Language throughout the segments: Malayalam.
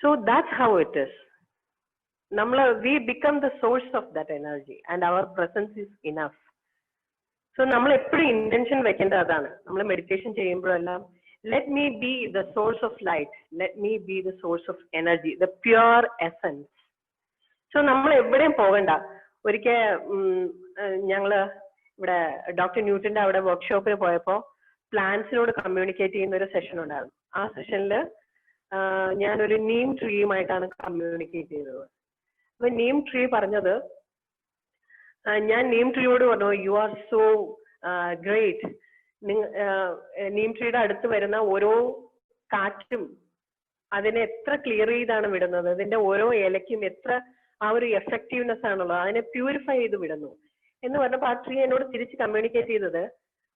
So that's how it is. We become the source of that energy and our presence is enough. So നമ്മൾ എപ്പോഴും ഇന്റൻഷൻ വെക്കേണ്ടത് അതാണ്. നമ്മൾ മെഡിറ്റേഷൻ ചെയ്യുമ്പോഴെല്ലാം let me be the source of light, let me be the source of energy, the pure essence. So നമ്മൾ എവിടെയും പോകണ്ട. ഒരിക്കൽ ഞങ്ങള് ഇവിടെ ഡോക്ടർ ന്യൂട്ടന്റെ അവിടെ വർക്ക്ഷോപ്പിൽ പോയപ്പോ പ്ലാന്റ്സിനോട് കമ്മ്യൂണിക്കേറ്റ് ചെയ്യുന്ന ഒരു സെഷൻ ഉണ്ടായിരുന്നു. ആ സെഷനിൽ ഞാനൊരു നീം ട്രീയുമായിട്ടാണ് കമ്മ്യൂണിക്കേറ്റ് ചെയ്തത്. അപ്പൊ നീം ട്രീ പറഞ്ഞത്, ഞാൻ നീം ട്രീയോട് പറഞ്ഞു, you are so great. Neem ട്രീയുടെ അടുത്ത് വരുന്ന ഓരോ കാറ്റും അതിനെ എത്ര ക്ലിയർ ചെയ്താണ് വിടുന്നത്, അതിന്റെ ഓരോ ഇലയ്ക്കും എത്ര ആ ഒരു എഫക്റ്റീവ്നെസ് ആണുള്ളത്, അതിനെ പ്യൂരിഫൈ ചെയ്ത് വിടുന്നു എന്ന് പറഞ്ഞപ്പോൾ ആ ട്രീ എന്നോട് തിരിച്ച് കമ്മ്യൂണിക്കേറ്റ് ചെയ്തത്,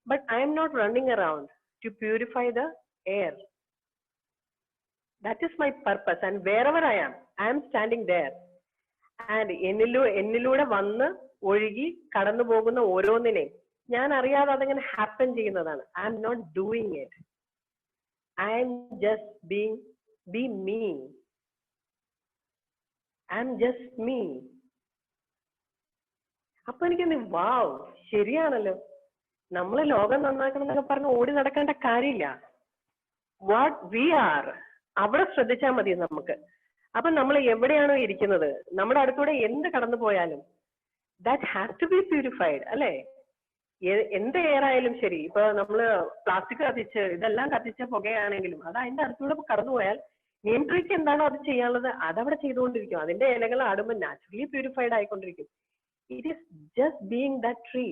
but I'm not running around to purify the air. That is my purpose and wherever I am standing there. And എന്നിലൂടെ വന്ന് ഒഴുകി കടന്നു പോകുന്ന ഓരോന്നിനെയും ഞാൻ അറിയാതെ അതങ്ങനെ ഹാപ്പൻ ചെയ്യുന്നതാണ്. I'm not doing it, I'm just be me, I'm just me. അപ്പൊ എനിക്കൊന്ന് വാവ്, ശരിയാണല്ലോ, നമ്മള് ലോകം നന്നാക്കണം എന്നൊക്കെ പറഞ്ഞ് ഓടി നടക്കേണ്ട കാര്യമില്ല. വാട്ട് വി ആർ അവിടെ ശ്രദ്ധിച്ചാൽ മതി നമുക്ക്. അപ്പൊ നമ്മൾ എവിടെയാണോ ഇരിക്കുന്നത്, നമ്മുടെ അടുത്തൂടെ എന്ത് കടന്നു പോയാലും that has to be purified, അല്ലെ? എന്ത് എയർ ആയാലും ശരി. ഇപ്പൊ നമ്മള് പ്ലാസ്റ്റിക് കത്തിച്ച് ഇതെല്ലാം കത്തിച്ച പുകയാണെങ്കിലും അത് അതിന്റെ അടുത്തൂടെ കടന്നുപോയാൽ നീം ട്രീക്ക് എന്താണോ അത് ചെയ്യാനുള്ളത് അതവിടെ ചെയ്തുകൊണ്ടിരിക്കും. അതിന്റെ ഇലകൾ ആടുമ്പോൾ നാച്ചുറലി പ്യൂരിഫൈഡ് ആയിക്കൊണ്ടിരിക്കും. It is just being that tree.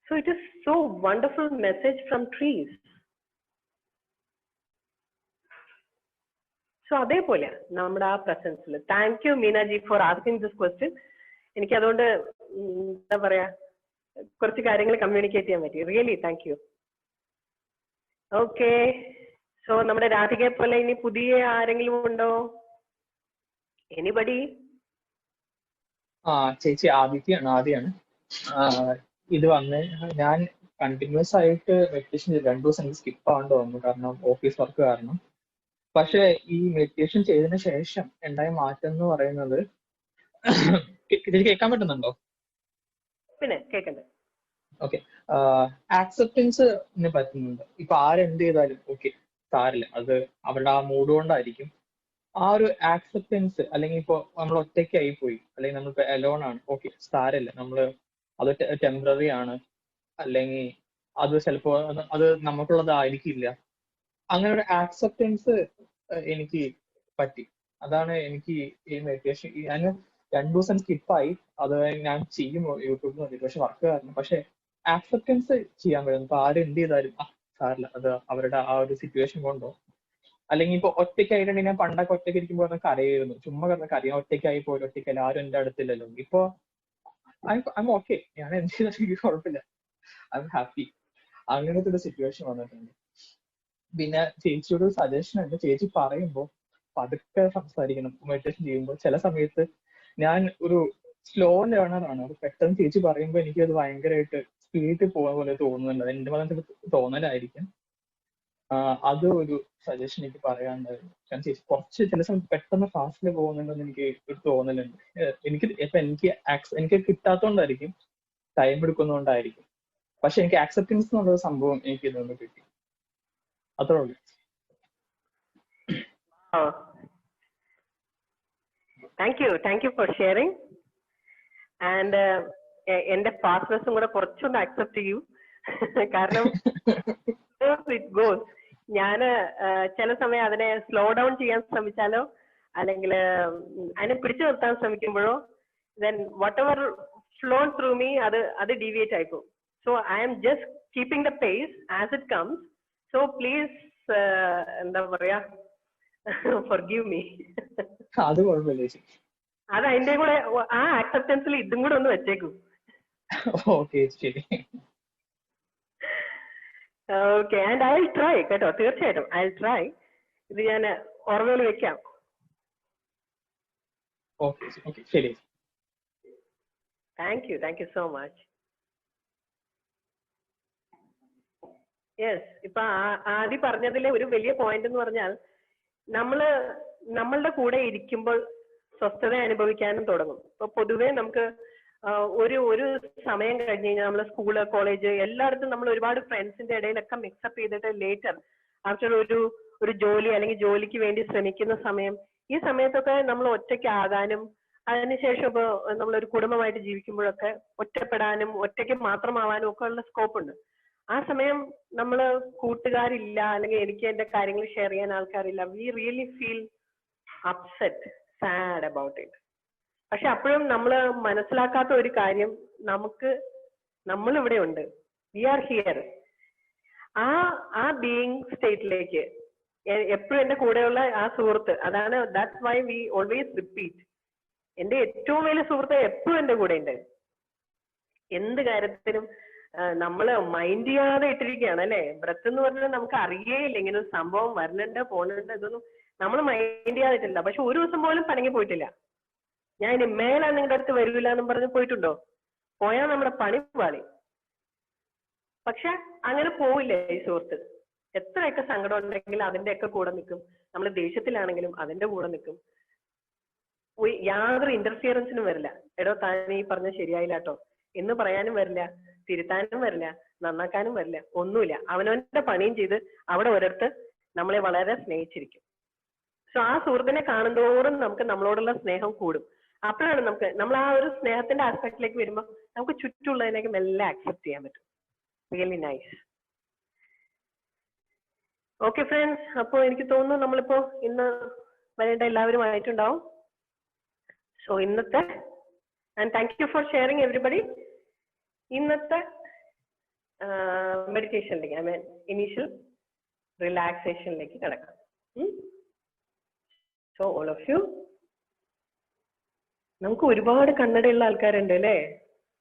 So it is so wonderful message from trees. So അതേപോലെ നമ്മുടെ ആ പ്രസൻസിൽ, thank you Meenaji for asking this question. എനിക്ക് അതുകൊണ്ട് എന്താ പറയാ, കുറച്ച് കാര്യങ്ങൾ കമ്മ്യൂണിക്കേറ്റ് ചെയ്യാൻ പറ്റി. Really thank you. Okay, so നമ്മുടെ രാധികയെ പോലെ ഇനി പുതിയ ആരെങ്കിലും ഉണ്ടോ? എനിബഡി? ചേച്ചി ആദ്യയാണ്. ഇത് വന്ന് ഞാൻ കണ്ടിന്യൂസ് ആയിട്ട് മെഡിറ്റേഷൻ 2 ദിവസം എനിക്ക് സ്കിപ്പ് ആവേണ്ടി വന്നു, കാരണം ഓഫീസ് വർക്ക് കാരണം. പക്ഷെ ഈ മെഡിറ്റേഷൻ ചെയ്തതിനു ശേഷം ഉണ്ടായ മാറ്റം എന്ന് പറയുന്നത്, കേൾക്കാൻ പറ്റുന്നുണ്ടോ? പിന്നെ കേൾക്കണ്ടേ? ഓക്കെ, ആക്സെപ്റ്റൻസ് പറ്റുന്നുണ്ട്. ഇപ്പൊ ആരെന്ത് ചെയ്താലും ഓക്കെ, സാരില്ല, അത് അവരുടെ ആ മൂഡ് കൊണ്ടായിരിക്കും. ആ ഒരു ആക്സെപ്റ്റൻസ്, അല്ലെങ്കിൽ ഇപ്പൊ നമ്മൾ ഒറ്റയ്ക്കായി പോയി, അല്ലെങ്കിൽ നമ്മളിപ്പോ അലോൺ ആണ്, ഓക്കെ സാരില്ല, നമ്മള് അത് ടെമ്പററി ആണ്, അല്ലെങ്കിൽ അത് ചിലപ്പോ അത് നമുക്കുള്ളതായിരിക്കില്ല. അങ്ങനെ ഒരു ആക്സെപ്റ്റൻസ് എനിക്ക് പറ്റി. അതാണ് എനിക്ക് ഈ മെഡിറ്റേഷൻ, ഞാൻ 2 ദിവസം സ്കിപ്പായി. അത് ഞാൻ ചെയ്യും യൂട്യൂബിൽ നോക്കിയിട്ട്, പക്ഷെ വർക്ക് കാരണം. പക്ഷെ ആക്സെപ്റ്റൻസ് ചെയ്യാൻ കഴിയും. ഇപ്പൊ ആരും എന്ത് ചെയ്താലും സാരില്ല, അത് അവരുടെ ആ ഒരു സിറ്റുവേഷൻ കൊണ്ടോ, അല്ലെങ്കിൽ ഇപ്പൊ ഒറ്റയ്ക്കായിട്ടുണ്ടെങ്കിൽ ഞാൻ പണ്ടൊക്കെ ഒറ്റയ്ക്ക് ഇരിക്കുമ്പോൾ കരയായിരുന്നു, ചുമ്മാ കിടന്ന് കരയാൻ, ഒറ്റയ്ക്കായി പോലും, ഒറ്റയ്ക്കല്ല, ആരും എന്റെ അടുത്തില്ലല്ലോ. ഇപ്പൊ ഐ ഓക്കെ, ഞാൻ എന്ത് ചെയ്താലും എനിക്ക് കുഴപ്പമില്ല, ഐ എം ഹാപ്പി. അങ്ങനത്തെ ഒരു സിറ്റുവേഷൻ വന്നിട്ടുണ്ട്. പിന്നെ ചേച്ചിയോട് സജഷൻ ഉണ്ട്, ചേച്ചി പറയുമ്പോൾ പതുക്കെ സംസാരിക്കണം മെഡിറ്റേഷൻ ചെയ്യുമ്പോൾ. ചില സമയത്ത് ഞാൻ ഒരു സ്ലോ ലേണറാണ്, അത് പെട്ടെന്ന് ചേച്ചി പറയുമ്പോൾ എനിക്കത് ഭയങ്കരമായിട്ട് സ്പീഡിൽ പോകുന്ന പോലെ തോന്നുന്നുണ്ട്. അത് എന്റെ മനസ്സിൽ തോന്നലായിരിക്കും. അത് ഒരു സജഷൻ എനിക്ക് പറയാനുണ്ടായിരുന്നു. കാരണം ചേച്ചി കുറച്ച് ചില സമയത്ത് പെട്ടെന്ന് ഫാസ്റ്റിൽ പോകുന്നുണ്ടെന്ന് എനിക്ക് ഒരു തോന്നലുണ്ട്. എനിക്ക് കിട്ടാത്തോണ്ടായിരിക്കും, ടൈം എടുക്കുന്നതുകൊണ്ടായിരിക്കും. പക്ഷെ എനിക്ക് ആക്സെപ്റ്റൻസ് എന്നുള്ള സംഭവം എനിക്ക് ഇതുകൊണ്ട് കിട്ടി. അത്രേ ഉള്ളൂ. Thank you for sharing. And എന്റെ ഫാസ്റ്റ്നെസ്സും കൂടെ കുറച്ചൊന്ന് അക്സെപ്റ്റ് ചെയ്യൂ. കാരണം ഇറ്റ് ഗോസ്. ഞാന് ചില സമയം അതിനെ സ്ലോ ഡൗൺ ചെയ്യാൻ ശ്രമിച്ചാലോ, അല്ലെങ്കിൽ അതിനെ പിടിച്ചു നിർത്താൻ ശ്രമിക്കുമ്പോഴോ, then whatever flown through me അത് deviate ആയിപ്പോകും. So I am just keeping the pace as it comes. So please എന്താ പറയാ, forgive me. അത് കുഴപ്പമില്ല ചേച്ചി. അത് അതിന്റെ കൂടെ ആ ആക്സെപ്റ്റൻസിൽ ഇതും കൂടെ ഒന്ന് വെച്ചേക്കൂ. ഓക്കെ ശരി. Okay, and I will try കേട്ടോ, തീർച്ചയായിട്ടും ഐ വിൽ ട്രൈ. ഇത് ഞാൻ ഓർമ്മയിൽ വെക്കാം. ഓക്കെ ശരി. Thank you so much. Yes, ഇപ്പൊ ആദ്യം പറഞ്ഞതിലെ ഒരു വലിയ പോയിന്റ് എന്ന് പറഞ്ഞാൽ നമ്മളുടെ കൂടെ ഇരിക്കുമ്പോൾ സ്വസ്ഥത അനുഭവിക്കാനും തുടങ്ങും. ഇപ്പൊ പൊതുവെ നമുക്ക് ഒരു സമയം കഴിഞ്ഞ് കഴിഞ്ഞാൽ നമ്മള് സ്കൂള് കോളേജ് എല്ലായിടത്തും നമ്മൾ ഒരുപാട് ഫ്രണ്ട്സിന്റെ ഇടയിലൊക്കെ മിക്സപ്പ് ചെയ്തിട്ട് ലേറ്റർ ആഫ്റ്റർ ഒരു ജോലി അല്ലെങ്കിൽ ജോലിക്ക് വേണ്ടി ശ്രമിക്കുന്ന സമയം, ഈ സമയത്തൊക്കെ നമ്മൾ ഒറ്റയ്ക്കാകാനും അതിനുശേഷം ഇപ്പൊ നമ്മളൊരു കുടുംബമായിട്ട് ജീവിക്കുമ്പോഴൊക്കെ ഒറ്റപ്പെടാനും ഒറ്റയ്ക്ക് മാത്രമാവാനും ഒക്കെ ഉള്ള സ്കോപ്പ് ഉണ്ട്. ആ സമയം നമ്മള് കൂട്ടുകാരില്ല, അല്ലെങ്കിൽ എനിക്ക് എന്റെ കാര്യങ്ങൾ ഷെയർ ചെയ്യാൻ ആൾക്കാരില്ല, we really feel upset, sad about it. പക്ഷെ അപ്പോഴും നമ്മൾ മനസ്സിലാക്കാത്ത ഒരു കാര്യം, നമ്മൾ ഇവിടെ ഉണ്ട്, വി ആർ ഹിയർ. ആ ബീയിങ് സ്റ്റേറ്റിലേക്ക് എപ്പോഴും എന്റെ കൂടെയുള്ള ആ സുഹൃത്ത്, അതാണ് that's why we always repeat, എന്റെ ഏറ്റവും വലിയ സുഹൃത്ത് എപ്പോഴും എന്റെ കൂടെ ഉണ്ട്. എന്ത് കാര്യത്തിനും നമ്മള് മൈൻഡ് ചെയ്യാതെ ഇട്ടിരിക്കുകയാണ് അല്ലെ. ബ്രത്ത് എന്ന് പറഞ്ഞാൽ നമുക്ക് അറിയേയില്ല ഇങ്ങനെ ഒരു സംഭവം വരുന്നുണ്ട് പോകുന്നുണ്ട്, ഇതൊന്നും നമ്മൾ മൈൻഡ് ചെയ്യാതിട്ടില്ല. പക്ഷെ ഒരു ദിവസം പോലും പണങ്ങി പോയിട്ടില്ല. ഞാൻ ഇനി മേലാ നിങ്ങളുടെ അടുത്ത് വരില്ല എന്നും പറഞ്ഞ് പോയിട്ടുണ്ടോ? പോയാൽ നമ്മുടെ പണി പാളി. പക്ഷെ അങ്ങനെ പോവില്ലേ ഈ സുഹൃത്ത്. എത്രയൊക്കെ സങ്കടം ഉണ്ടെങ്കിലും അതിന്റെയൊക്കെ കൂടെ നിൽക്കും. നമ്മൾ ദേഷ്യത്തിലാണെങ്കിലും അതിന്റെ കൂടെ നിൽക്കും. യാതൊരു ഇന്റർഫിയറൻസിനും വരില്ല. എടോ താൻ ഈ പറഞ്ഞ ശരിയായില്ല കേട്ടോ എന്ന് പറയാനും വരില്ല, തിരുത്താനും വരില്ല, നന്നാക്കാനും വരില്ല, ഒന്നുമില്ല. അവനവന്റെ പണിയും ചെയ്ത് അവിടെ ഒരിടത്ത് നമ്മളെ വളരെ സ്നേഹിച്ചിരിക്കും. സോ ആ സുഹൃത്തിനെ കാണുന്തോറും നമുക്ക് നമ്മളോടുള്ള സ്നേഹം കൂടും. അപ്പോഴാണ് നമ്മൾ ആ ഒരു സ്നേഹത്തിന്റെ ആസ്പെക്റ്റിലേക്ക് വരുമ്പോൾ നമുക്ക് ചുറ്റുമുള്ളതിനൊക്കെ മെല്ലെ ആക്സെപ്റ്റ് ചെയ്യാൻ പറ്റും. Really nice. ഓക്കെ ഫ്രണ്ട്സ്, അപ്പോൾ എനിക്ക് തോന്നുന്നു നമ്മളിപ്പോ ഇന്ന് വരേണ്ട എല്ലാവരും ആയിട്ടുണ്ടാവും. സോ ഇന്നത്തെ, and thank you for sharing everybody, ഇന്നത്തെ മെഡിറ്റേഷനിലേക്ക്, ഐ മീൻ ഇനീഷ്യൽ റിലാക്സേഷനിലേക്ക് കിടക്കാം. സോ ഓൾ ഓഫ് യു, നമുക്ക് ഒരുപാട് കണ്ണടയുള്ള ആൾക്കാരുണ്ട് അല്ലേ?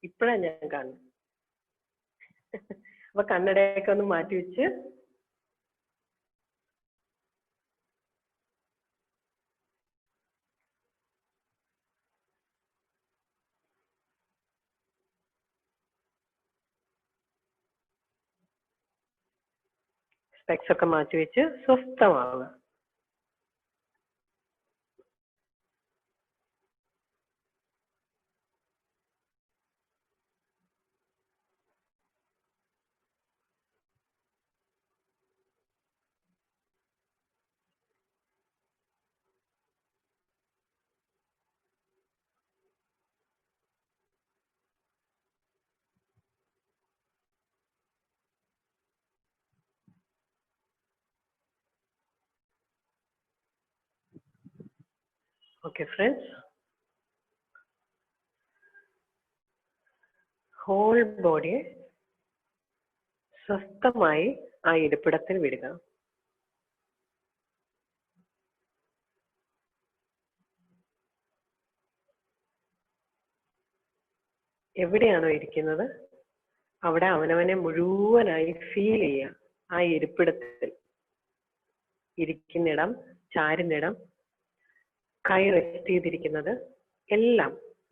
ഇപ്പോഴാണ് ഞാൻ കാണുന്നത്. അപ്പൊ കണ്ണടയൊക്കെ ഒന്ന് മാറ്റി വെച്ച് സ്പെക്സ് ഒക്കെ മാറ്റി വെച്ച് സ്വസ്ഥമാവുക. ഓക്കെ ഫ്രണ്ട്സ്, ഹോൾ ബോഡിയെ സ്വസ്ഥമായി ആ ഇരിപ്പിടത്തിൽ വിടുക. എവിടെയാണോ ഇരിക്കുന്നത് അവിടെ അവനവനെ മുഴുവനായി ഫീൽ ചെയ്യുക. ആ ഇരിപ്പിടത്തിൽ ഇരിക്കുന്നിടം, ചാരുന്നിടം, കൈ റെസ്റ്റ് ചെയ്തിരിക്കുന്നത് എല്ലാം,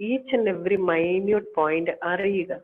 each and every minute point അറിയുക.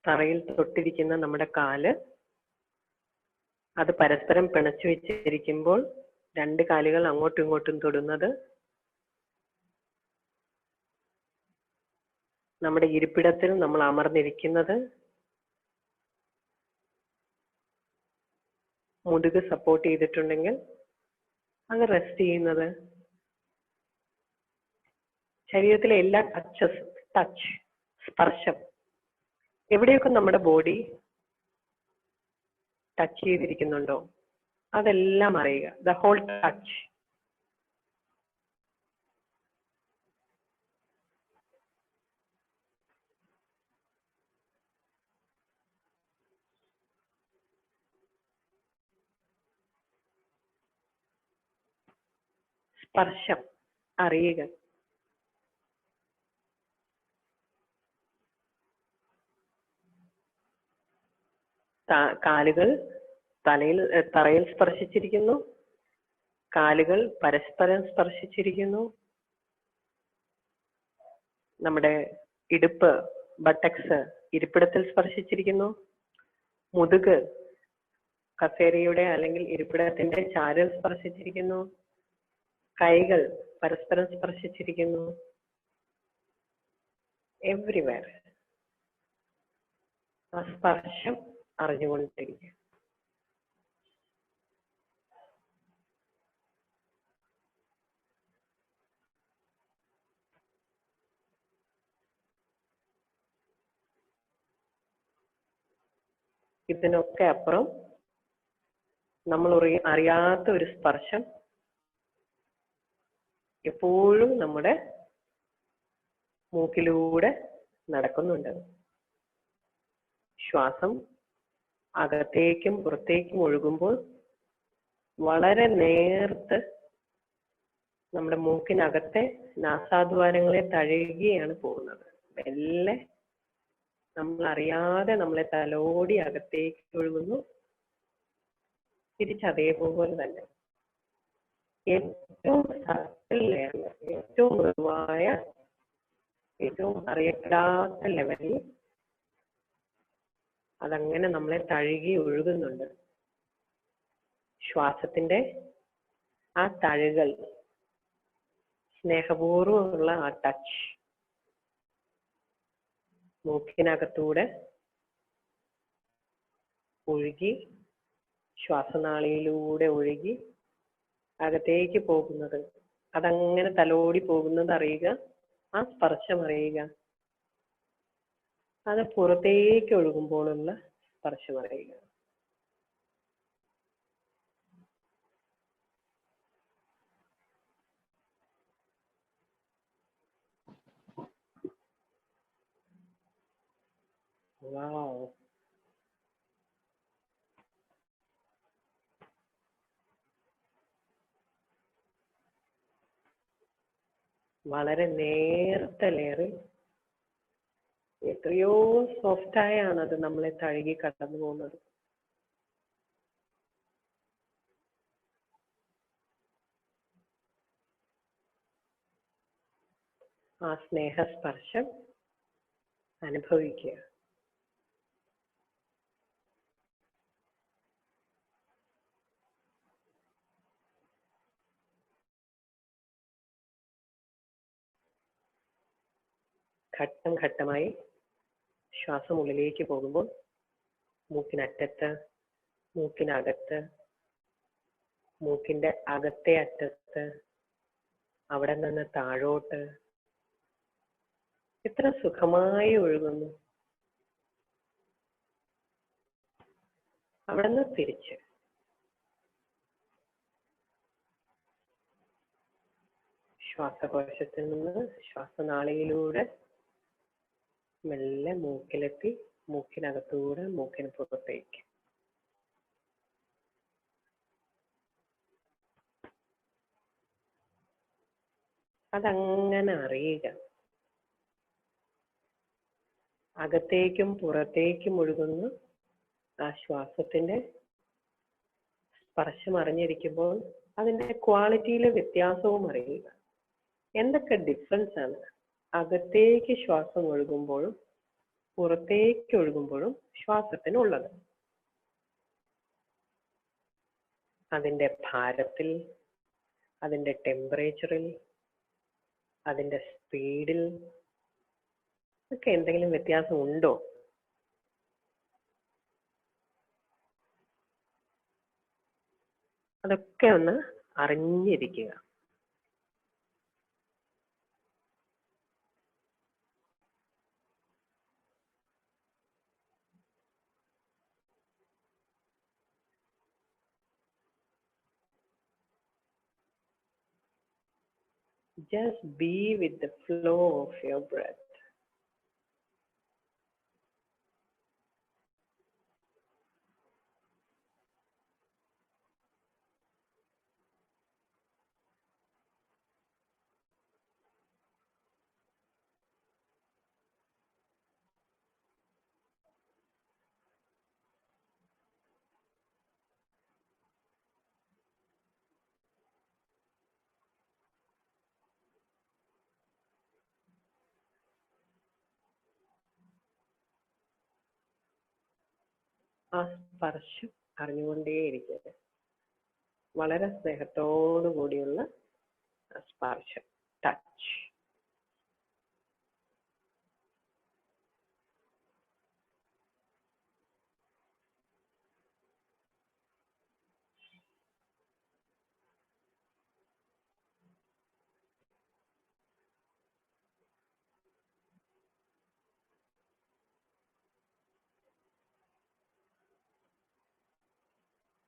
തറയിൽ തൊട്ടിരിക്കുന്ന നമ്മുടെ കാല്, അത് പരസ്പരം പിണച്ചു വെച്ചിരിക്കുമ്പോൾ രണ്ട് കാലുകൾ അങ്ങോട്ടും ഇങ്ങോട്ടും തൊടുന്നത്, നമ്മുടെ ഇരിപ്പിടത്തിൽ നമ്മൾ അമർന്നിരിക്കുന്നത്, മുതുക് സപ്പോർട്ട് ചെയ്തിട്ടുണ്ടെങ്കിൽ അത് റെസ്റ്റ് ചെയ്യുന്നത്, ശരീരത്തിലെ എല്ലാ ടച്ച്, സ്പർശം, എവിടെയൊക്കെ നമ്മുടെ ബോഡി ടച്ച് ചെയ്തിരിക്കുന്നുണ്ടോ അതെല്ലാം അറിയുക. The whole touch. സ്പർശം അറിയുക. കാലുകൾ തറയിൽ സ്പർശിച്ചിരിക്കുന്നു. കാലുകൾ പരസ്പരം സ്പർശിച്ചിരിക്കുന്നു. നമ്മുടെ ഇടുപ്പ്, ബട്ടക്സ് ഇരിപ്പിടത്തിൽ സ്പർശിച്ചിരിക്കുന്നു. മുതുക് കസേരയുടെ അല്ലെങ്കിൽ ഇരിപ്പിടത്തിന്റെ ചാരൽ സ്പർശിച്ചിരിക്കുന്നു. കൈകൾ പരസ്പരം സ്പർശിച്ചിരിക്കുന്നു. എവ്രിവെയർ ആ സ്പർശം അറിഞ്ഞുകൊണ്ടിരിക്കുക. ഇതിനൊക്കെ അപ്പുറം നമ്മൾ അറിയാത്ത ഒരു സ്പർശം എപ്പോഴും നമ്മുടെ മൂക്കിലൂടെ നടക്കുന്നുണ്ട്. ശ്വാസം അകത്തേക്കും പുറത്തേക്കും ഒഴുകുമ്പോൾ വളരെ നേർത്ത് നമ്മുടെ മൂക്കിനകത്തെ നാസാദ്വാരങ്ങളെ തഴുകിയാണ് പോകുന്നത്. മെല്ലെ നമ്മൾ അറിയാതെ നമ്മളെ തലോടി അകത്തേക്ക് ഒഴുകുന്നു. തിരിച്ചതേപോലെ തന്നെ ഏറ്റവും ഏറ്റവും മൃദുവായ, ഏറ്റവും അറിയപ്പെടാത്ത ലെവലിൽ അതങ്ങനെ നമ്മളെ തഴുകി ഒഴുകുന്നുണ്ട്. ശ്വാസത്തിന്റെ ആ തഴുകൽ, സ്നേഹപൂർവ്വമുള്ള ആ ടച്ച് മൂക്കിനകത്തൂടെ ഒഴുകി ശ്വാസനാളിയിലൂടെ ഒഴുകി അകത്തേക്ക് പോകുന്നത്, അതങ്ങനെ തലോടി പോകുന്നത് അറിയുക. ആ സ്പർശം അറിയുക. അത് പുറത്തേക്ക് ഒഴുകുമ്പോഴുള്ള സ്പർശം അറിയുക. വാവ്. വളരെ നേർത്ത ലെയറിൽ എത്രയോ സോഫ്റ്റായാണ് അത് നമ്മളെ തഴുകി കടന്നു പോകുന്നത്. ആ സ്നേഹസ്പർശം അനുഭവിക്കുക. ഘട്ടം ഘട്ടമായി ശ്വാസം ഉള്ളിലേക്ക് പോകുമ്പോൾ മൂക്കിനറ്റത്ത്, മൂക്കിനകത്ത്, മൂക്കിന്റെ അകത്തെ അറ്റത്ത്, അവിടെ നിന്ന് താഴോട്ട് എത്ര സുഖമായി ഒഴുകുന്നു. അവിടെ നിന്ന് തിരിച്ച് ശ്വാസകോശത്തിൽ നിന്ന് ശ്വാസനാളിയിലൂടെ മെല്ലെ മൂക്കിലെത്തി, മൂക്കിനകത്തൂടെ മൂക്കിന് പുറത്തേക്ക്. അതങ്ങനെ അറിയുക. അകത്തേക്കും പുറത്തേക്കും ഒഴുകുന്ന ആ ശ്വാസത്തിന്റെ സ്പർശം അറിഞ്ഞിരിക്കുമ്പോൾ അതിന്റെ ക്വാളിറ്റിയിലെ വ്യത്യാസവും അറിയുക. എന്തൊക്കെ ഡിഫറൻസ് ആണ് അകത്തേക്ക് ശ്വാസം ഒഴുകുമ്പോഴും പുറത്തേക്ക് ഒഴുകുമ്പോഴും ശ്വാസത്തിനുള്ളത്. അതിന്റെ ഭാരത്തിൽ, അതിന്റെ ടെമ്പറേച്ചറിൽ, അതിന്റെ സ്പീഡിൽ ഒക്കെ എന്തെങ്കിലും വ്യത്യാസം ഉണ്ടോ? അതൊക്കെ ഒന്ന് അറിഞ്ഞിരിക്കുക. Just be with the flow of your breath. ആ സ്പർശം അറിഞ്ഞുകൊണ്ടേയിരിക്കുക. വളരെ സ്നേഹത്തോടു കൂടിയുള്ള സ്പർശം, ടച്ച്.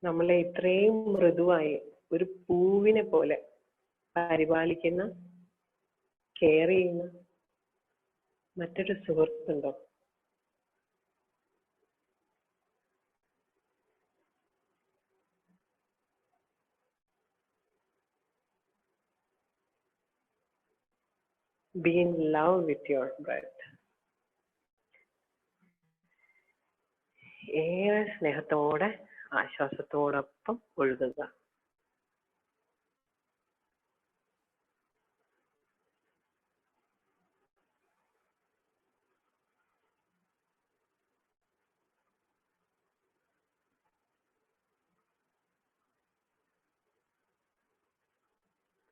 നമ്മളെ ഇത്രയും മൃദുവായി ഒരു പൂവിനെ പോലെ പരിപാലിക്കുന്ന, കെയർ ചെയ്യുന്ന മറ്റൊരു സുഹൃത്തുണ്ടോ? Be in love with your breath. ഏറെ സ്നേഹത്തോടെ ആശ്വാസത്തോടൊപ്പം ഒഴുകുക.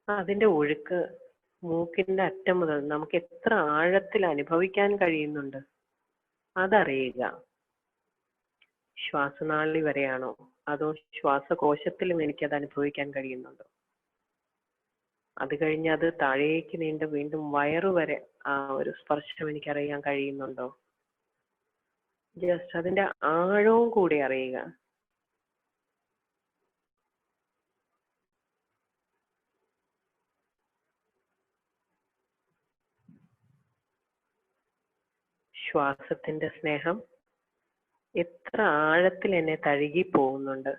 അതിന്റെ ഒഴുക്ക് മൂക്കിന്റെ അറ്റം മുതൽ നമുക്ക് എത്ര ആഴത്തിൽ അനുഭവിക്കാൻ കഴിയുന്നുണ്ട് അതറിയുക. ശ്വാസനാളി വരെയാണോ അതോ ശ്വാസകോശത്തിലും എനിക്കത് അനുഭവിക്കാൻ കഴിയുന്നുണ്ടോ? അത് കഴിഞ്ഞ് അത് താഴേക്ക് നീണ്ട് വീണ്ടും വയറുവരെ ആ ഒരു സ്പർശം എനിക്കറിയാൻ കഴിയുന്നുണ്ടോ? ജസ്റ്റ് അതിന്റെ ആഴവും കൂടി അറിയുക. ശ്വാസത്തിന്റെ സ്നേഹം എത്ര ആഴത്തിൽ എന്നെ തഴുകി പോകുന്നുണ്ട്.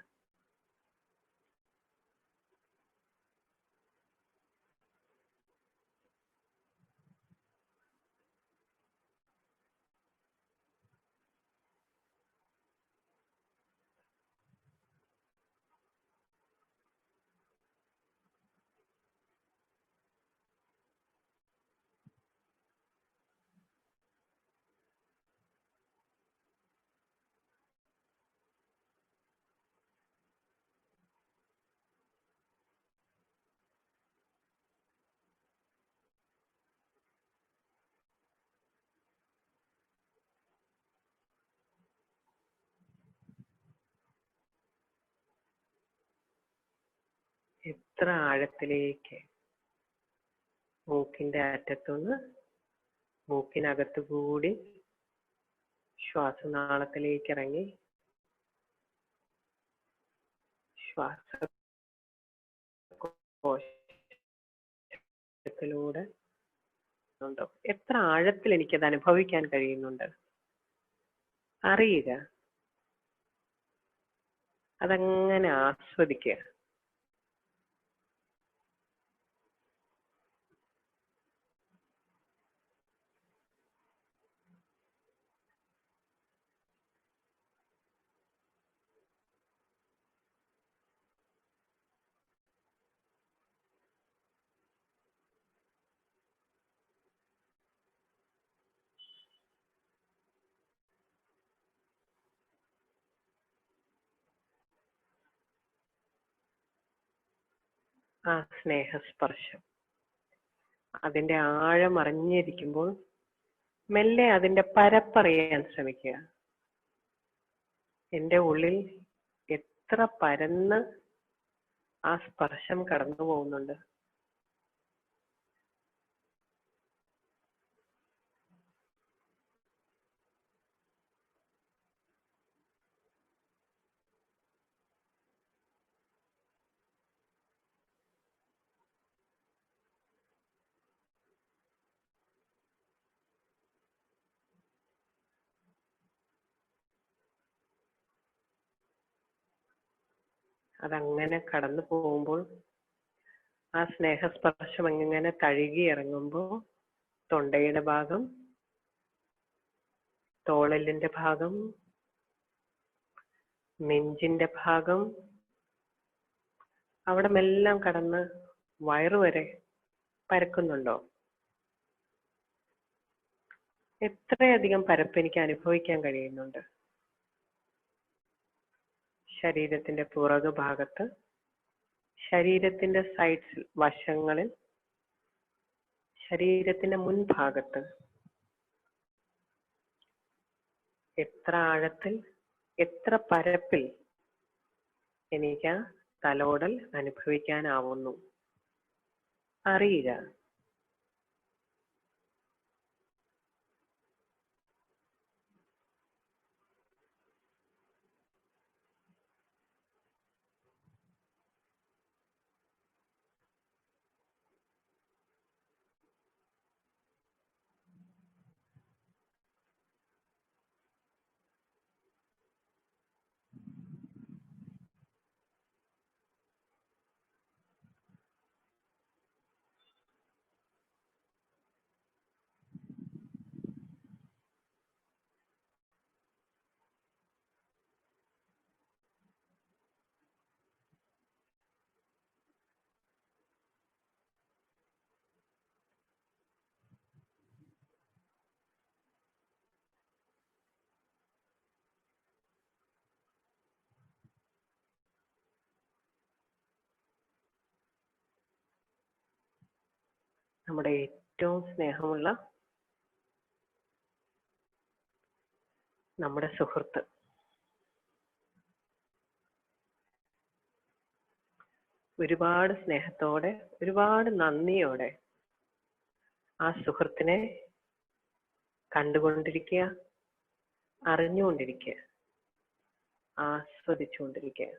എത്ര ആഴത്തിലേക്ക് മൂക്കിന്റെ അറ്റത്തുനിന്ന് മൂക്കിനകത്തു കൂടി ശ്വാസനാളത്തിലേക്ക് ഇറങ്ങി ശ്വാസകോശത്തിലൂടെ ഉണ്ടോ? എത്ര ആഴത്തിൽ എനിക്കത് അനുഭവിക്കാൻ കഴിയുന്നുണ്ട് അറിയുക. അതങ്ങനെ ആസ്വദിക്കുക. ആ സ്നേഹസ്പർശം അതിന്റെ ആഴം അറിഞ്ഞിരിക്കുമ്പോൾ മെല്ലെ അതിന്റെ പരപ്പറിയാൻ ശ്രമിക്കുക. എൻ്റെ ഉള്ളിൽ എത്ര പരന്ന് ആ സ്പർശം കടന്നു പോകുന്നുണ്ട്. അതങ്ങനെ കടന്നു പോകുമ്പോൾ ആ സ്നേഹസ്പർശം എങ്ങനെ തഴുകി ഇറങ്ങുമ്പോൾ തൊണ്ടയുടെ ഭാഗം, തോളലിന്റെ ഭാഗം, നെഞ്ചിന്റെ ഭാഗം, അവിടെ മെല്ലാം കടന്ന് വയറുവരെ പരക്കുന്നുണ്ടോ? എത്രയധികം പരപ്പ് എനിക്ക് അനുഭവിക്കാൻ കഴിയുന്നുണ്ട്. ശരീരത്തിന്റെ പുറകു ഭാഗത്ത്, ശരീരത്തിന്റെ സൈഡ്സിൽ, വശങ്ങളിൽ, ശരീരത്തിന്റെ മുൻഭാഗത്ത് എത്ര ആഴത്തിൽ, എത്ര പരപ്പിൽ എനിക്ക് തലോടൽ അനുഭവിക്കാനാവുന്നു അറിയുക. നമ്മുടെ ഏറ്റവും സ്നേഹമുള്ള നമ്മുടെ സുഹൃത്ത്, ഒരുപാട് സ്നേഹത്തോടെ, ഒരുപാട് നന്ദിയോടെ ആ സുഹൃത്തിനെ കണ്ടുകൊണ്ടിരിക്കുക, അറിഞ്ഞുകൊണ്ടിരിക്കുക, ആസ്വദിച്ചുകൊണ്ടിരിക്കുക.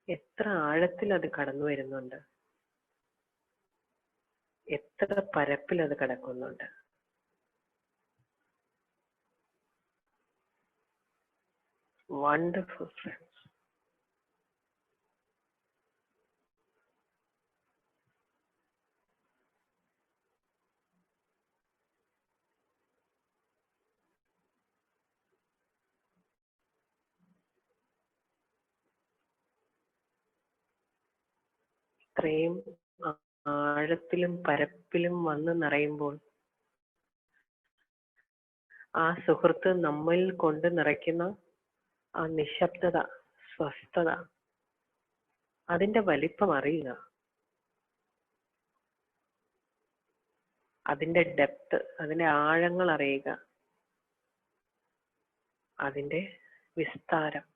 എത്ര ആഴത്തിൽ അത് കടന്നു വരുന്നുണ്ട്, എത്ര പരപ്പിൽ അത് കിടക്കുന്നുണ്ട്. Wonderful friends. ഇത്രയും ആഴത്തിലും പരപ്പിലും വന്ന് നിറയുമ്പോൾ ആ സുഹൃത്ത് നമ്മിൽ കൊണ്ട് നിറയ്ക്കുന്ന ആ നിശബ്ദത, സ്വസ്ഥത, അതിന്റെ വലിപ്പം അറിയുക, അതിന്റെ ഡെപ്ത്, അതിന്റെ ആഴങ്ങൾ അറിയുക, അതിന്റെ വിസ്താരം,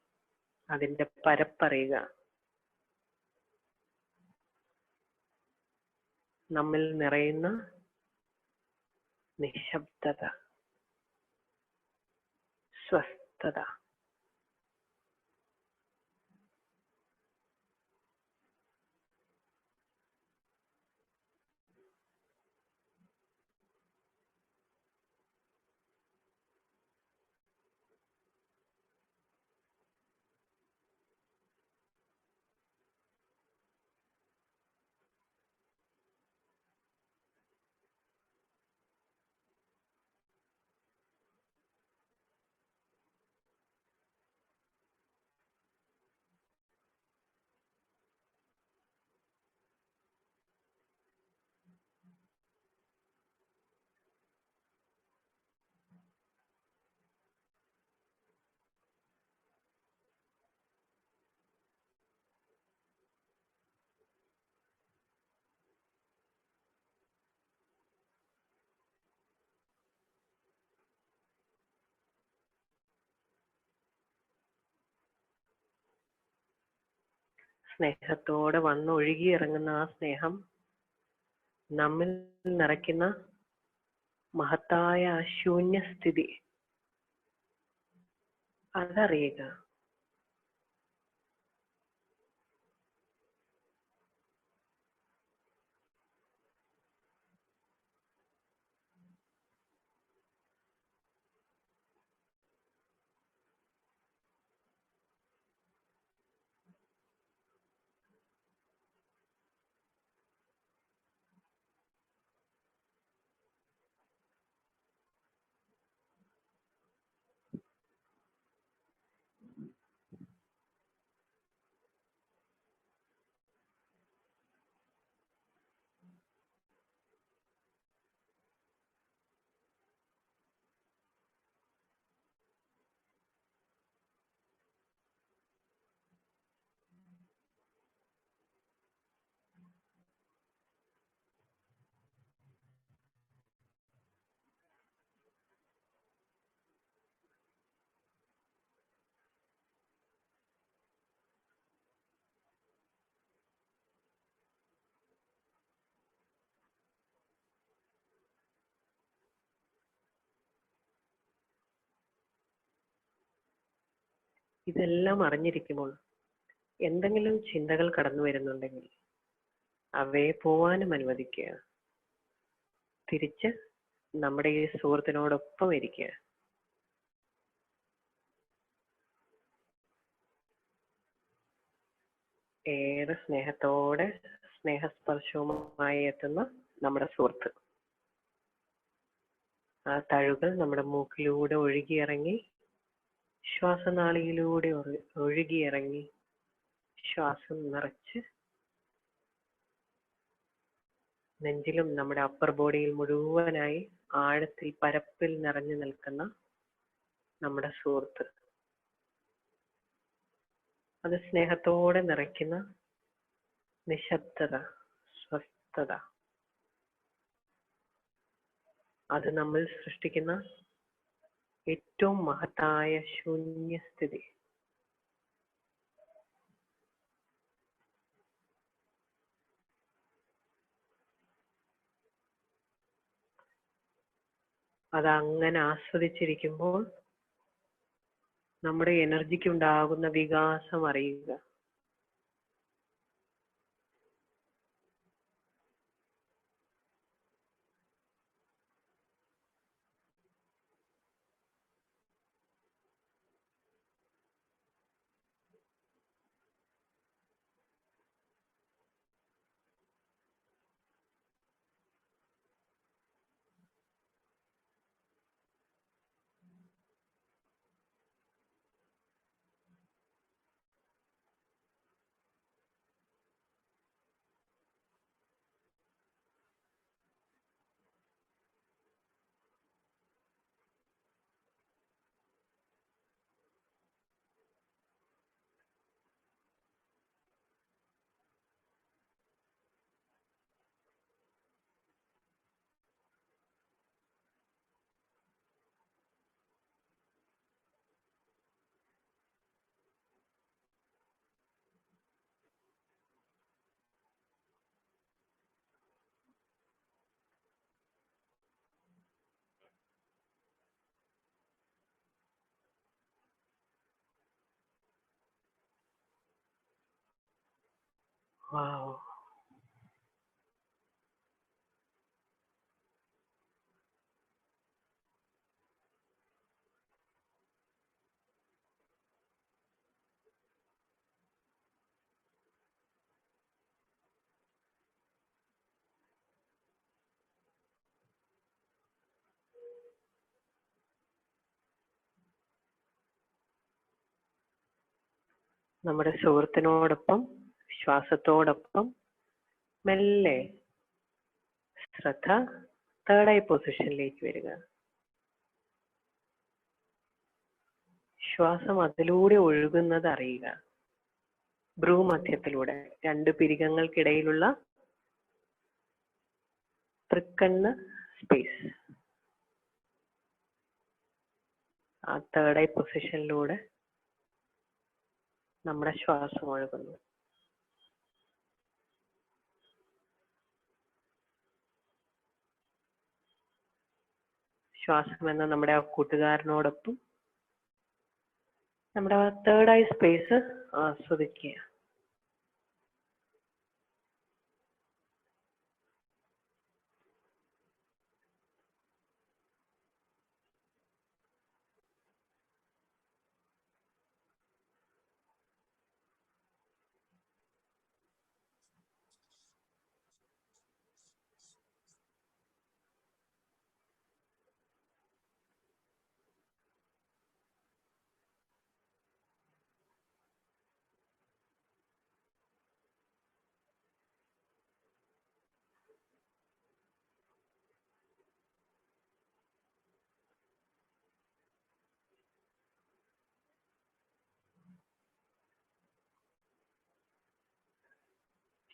അതിന്റെ പരപ്പറിയുക. നമ്മിൽ നിറയുന്ന നിശബ്ദത, സ്വസ്ഥത. സ്നേഹത്തോടെ വന്നൊഴുകി ഇറങ്ങുന്ന ആ സ്നേഹം നമ്മിൽ നിറയ്ക്കുന്ന മഹത്തായ ആ ശൂന്യസ്ഥിതി അതറിയുക. ഇതെല്ലാം അറിഞ്ഞിരിക്കുമ്പോൾ എന്തെങ്കിലും ചിന്തകൾ കടന്നു വരുന്നുണ്ടെങ്കിൽ അവയെ പോവാനും അനുവദിക്കുക. തിരിച്ച് നമ്മുടെ ഈ സുഹൃത്തിനോടൊപ്പം ഇരിക്കുക. ഏറെ സ്നേഹത്തോടെ സ്നേഹസ്പർശവുമായി എത്തുന്ന നമ്മുടെ സുഹൃത്ത്. ആ തഴുകൽ നമ്മുടെ മൂക്കിലൂടെ ഒഴുകിയിറങ്ങി ശ്വാസനാളിയിലൂടെ ഒഴുകിയിറങ്ങി ശ്വാസം നിറച്ച് നെഞ്ചിലും നമ്മുടെ അപ്പർ ബോഡിയിൽ മുഴുവനായി ആഴത്തിൽ പരപ്പിൽ നിറഞ്ഞു നിൽക്കുന്ന നമ്മുടെ സുഹൃത്ത്. അത് സ്നേഹത്തോടെ നിറയ്ക്കുന്ന നിശബ്ദത, സ്വസ്ഥത, അത് നമ്മൾ സൃഷ്ടിക്കുന്ന ഏറ്റവും മഹത്തായ ശൂന്യസ്ഥിതി. അത് അങ്ങനെ ആസ്വദിച്ചിരിക്കുമ്പോൾ നമ്മുടെ എനർജിക്ക് ഉണ്ടാകുന്ന വികാസം അറിയുക. വാവ്. നമ്മുടെ സുഹൃത്തിനോടൊപ്പം ശ്വാസത്തോടൊപ്പം മെല്ലെ ശ്രദ്ധ തേർഡ് ഐ പൊസിഷനിലേക്ക് വരിക. ശ്വാസം അതിലൂടെ ഒഴുകുന്നത് അറിയുക. ഭ്രൂമധ്യത്തിലൂടെ രണ്ട് പിരികങ്ങൾക്കിടയിലുള്ള തൃക്കണ്ണ് സ്പേസ്. ആ തേർഡ് ഐ പൊസിഷനിലൂടെ നമ്മുടെ ശ്വാസം ഒഴുകുന്നു. ശ്വാസം എന്ന നമ്മുടെ ആ കൂട്ടുകാരനോടൊപ്പം നമ്മുടെ തേർഡ് ഐ സ്പേസ് ആസ്വദിക്കുക.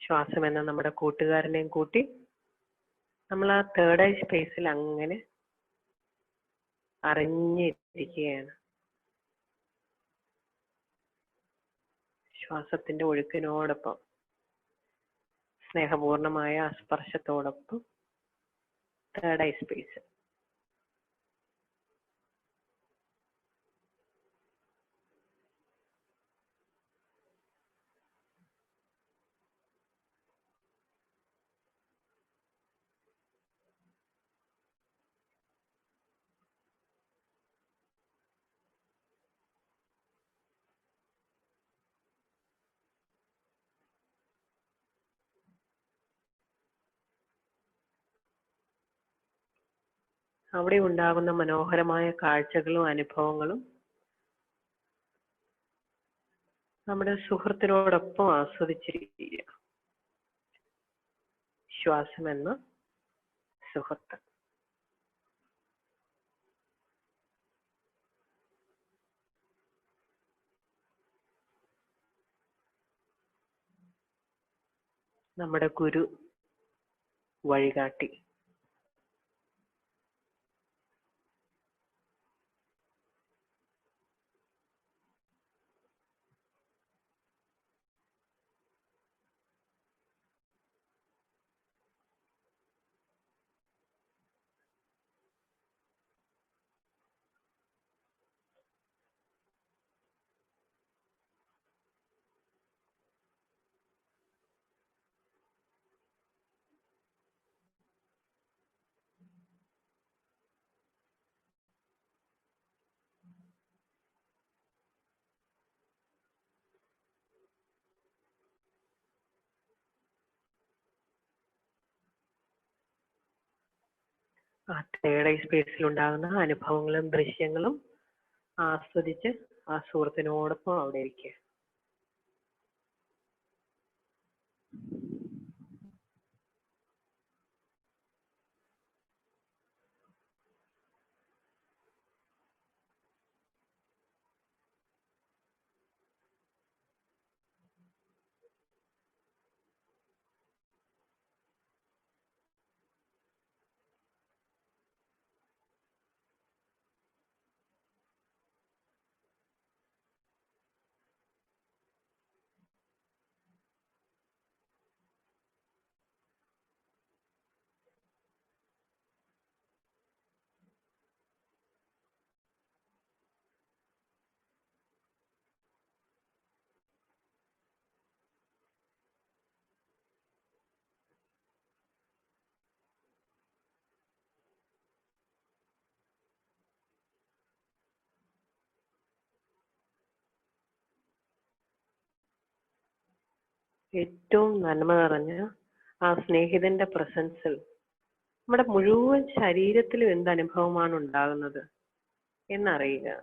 ശ്വാസം എന്ന നമ്മുടെ കൂട്ടുകാരനെയും കൂട്ടി നമ്മൾ ആ തേർഡ് ഐ സ്പേസിൽ അങ്ങനെ അറിഞ്ഞിരിക്കുകയാണ്. ശ്വാസത്തിന്റെ ഒഴുക്കിനോടൊപ്പം സ്നേഹപൂർണമായ സ്പർശത്തോടൊപ്പം തേർഡ് ഐ സ്പേസ്. അവിടെ ഉണ്ടാകുന്ന മനോഹരമായ കാഴ്ചകളും അനുഭവങ്ങളും നമ്മുടെ സുഹൃത്തിനോടൊപ്പം ആസ്വദിച്ചിരിക്കുക. ശ്വാസം എന്ന സുഹൃത്ത്. നമ്മുടെ ഗുരു, വഴികാട്ടി. ആ തേർഡ് ഐ സ്പേസിൽ ഉണ്ടാകുന്ന അനുഭവങ്ങളും ദൃശ്യങ്ങളും ആസ്വദിച്ച് ആ സുഹൃത്തിനോടൊപ്പം അവിടെ ഇരിക്കുക. ഏറ്റവും നന്മ നിറഞ്ഞ ആ സ്നേഹിതന്റെ പ്രസൻസിൽ നമ്മുടെ മുഴുവൻ ശരീരത്തിലും എന്ത് അനുഭവമാണ് ഉണ്ടാകുന്നത് എന്നറിയുക.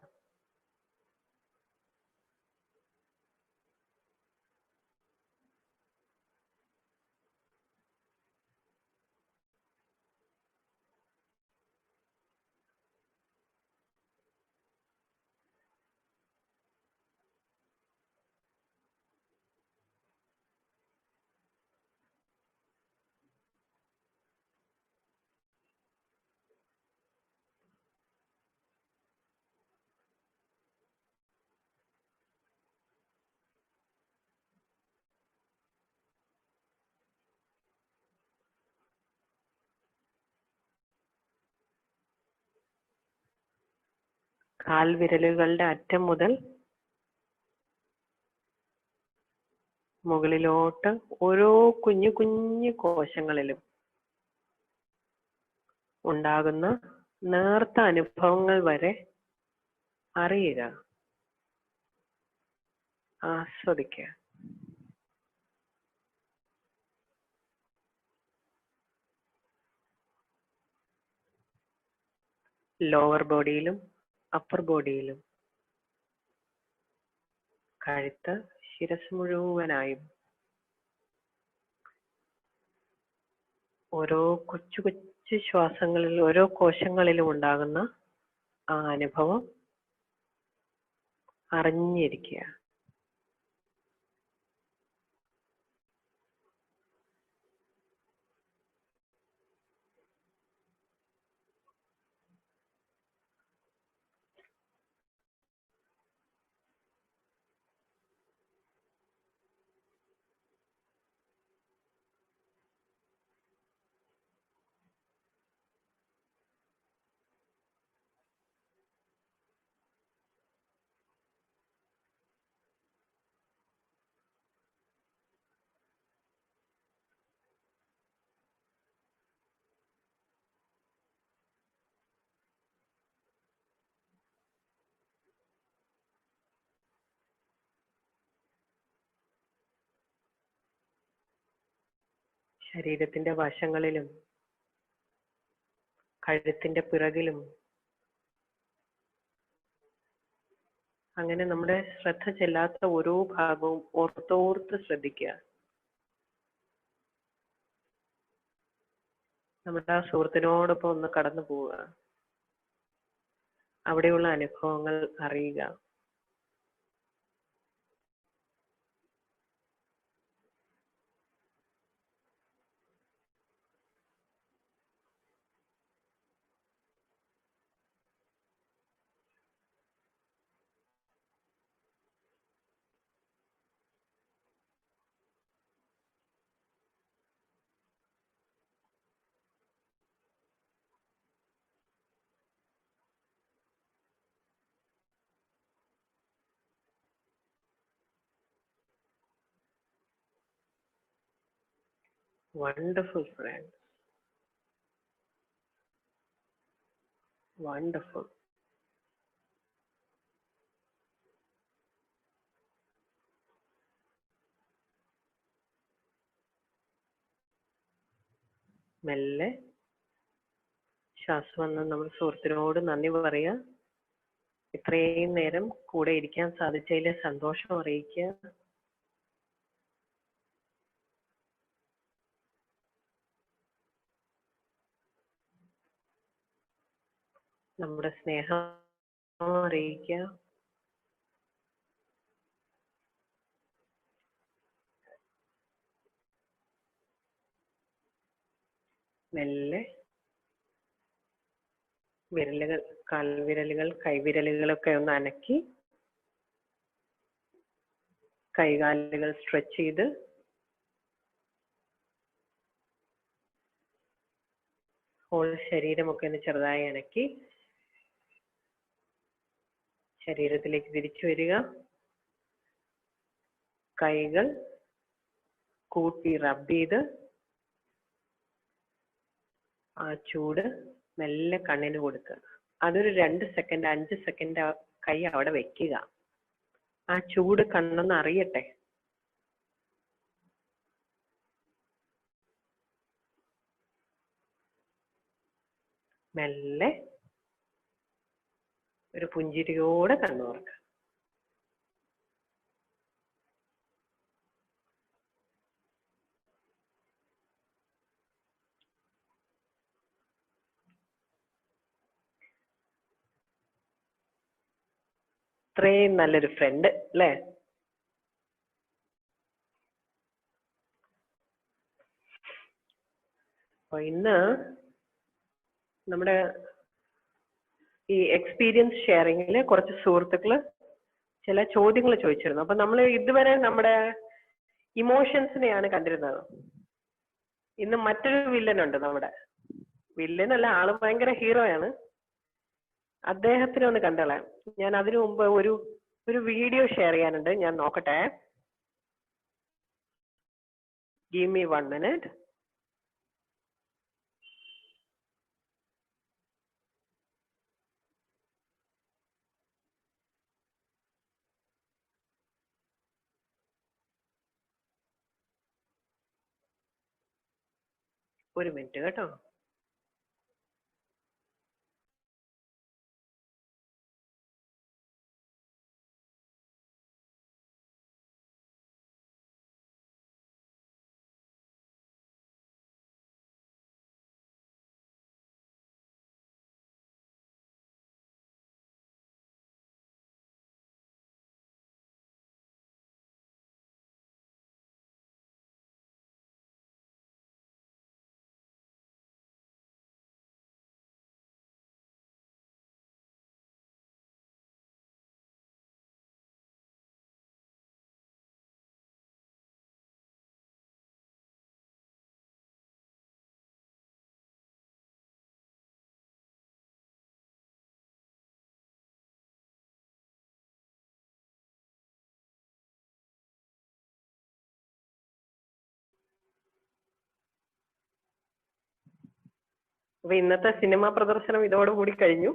കാൽവിരലുകളുടെ അറ്റം മുതൽ മുകളിലോട്ട് ഓരോ കുഞ്ഞു കുഞ്ഞു കോശങ്ങളിലും ഉണ്ടാകുന്ന നേർത്ത അനുഭവങ്ങൾ വരെ അറിയുക, ആസ്വദിക്കുക. ലോവർ ബോഡിയിലും അപ്പർ ബോഡിയിലും, കഴുത്ത്, ശിരസ് മുഴുവനായും ഓരോ കൊച്ചു കൊച്ചു ശ്വാസങ്ങളിൽ, ഓരോ കോശങ്ങളിലും ഉണ്ടാകുന്ന ആ അനുഭവം അറിഞ്ഞിരിക്കുക. ശരീരത്തിന്റെ വശങ്ങളിലും കഴുത്തിന്റെ പിറകിലും. അങ്ങനെ നമ്മുടെ ശ്രദ്ധ ചെല്ലാത്ത ഓരോ ഭാഗവും ഓർത്തോർത്ത് ശ്രദ്ധിക്കുക. നമ്മുടെ ആ സുഹൃത്തിനോടൊപ്പം ഒന്ന് കടന്നു പോവുക. അവിടെയുള്ള അനുഭവങ്ങൾ അറിയുക. Wonderful, friend. Wonderful. മെല്ലെ ശ്വാസം വന്ന് നമ്മൾ സുഹൃത്തിനോട് നന്ദി പറയുക. ഇത്രയും നേരം കൂടെ ഇരിക്കാൻ സാധിച്ചതിൽ സന്തോഷം അറിയിക്കുക. നമ്മുടെ സ്നേഹം അറിയിക്കുക. മെല്ലെ വിരലുകൾ, കാൽവിരലുകൾ, കൈവിരലുകളൊക്കെ ഒന്ന് അനക്കി കൈകാലുകൾ സ്ട്രെച്ച് ചെയ്ത് ഹോൾ ശരീരമൊക്കെ ഒന്ന് ചെറുതായി അനക്കി ശരീരത്തിലേക്ക് തിരിച്ചു വരിക. കൈകൾ കൂട്ടി റബ്ബ് ചെയ്ത് ആ ചൂട് മെല്ലെ കണ്ണിന് കൊടുക്കുക. അതൊരു 2 സെക്കൻഡ് 5 സെക്കൻഡ് കൈ അവിടെ വെക്കുക. ആ ചൂട് കണ്ണൊന്ന് അറിയട്ടെ. മെല്ലെ ഒരു പുഞ്ചിരിയോടെ കണ്ണു തുറക്കുക. ഇത്രയും നല്ലൊരു ഫ്രണ്ട് അല്ലേ? അപ്പൊ ഇന്ന് നമ്മുടെ ഈ എക്സ്പീരിയൻസ് ഷെയറിങ്ങില് കുറച്ച് സുഹൃത്തുക്കള് ചില ചോദ്യങ്ങൾ ചോദിച്ചിരുന്നു. അപ്പൊ നമ്മൾ ഇതുവരെ നമ്മുടെ ഇമോഷൻസിനെയാണ് കണ്ടിരുന്നത്. ഇന്ന് മറ്റൊരു വില്ലനുണ്ട്. നമ്മുടെ വില്ലനല്ല, ആള് ഭയങ്കര ഹീറോയാണ്. അദ്ദേഹത്തിനെ ഒന്ന് കണ്ടോളാം. ഞാൻ അതിനു മുമ്പ് ഒരു വീഡിയോ ഷെയർ ചെയ്യാനുണ്ട്. ഞാൻ നോക്കട്ടെ. Give me 1 minute. ഒരു മിനിറ്റ് കേട്ടോ. അപ്പൊ ഇന്നത്തെ സിനിമാ പ്രദർശനം ഇതോടുകൂടി കഴിഞ്ഞു.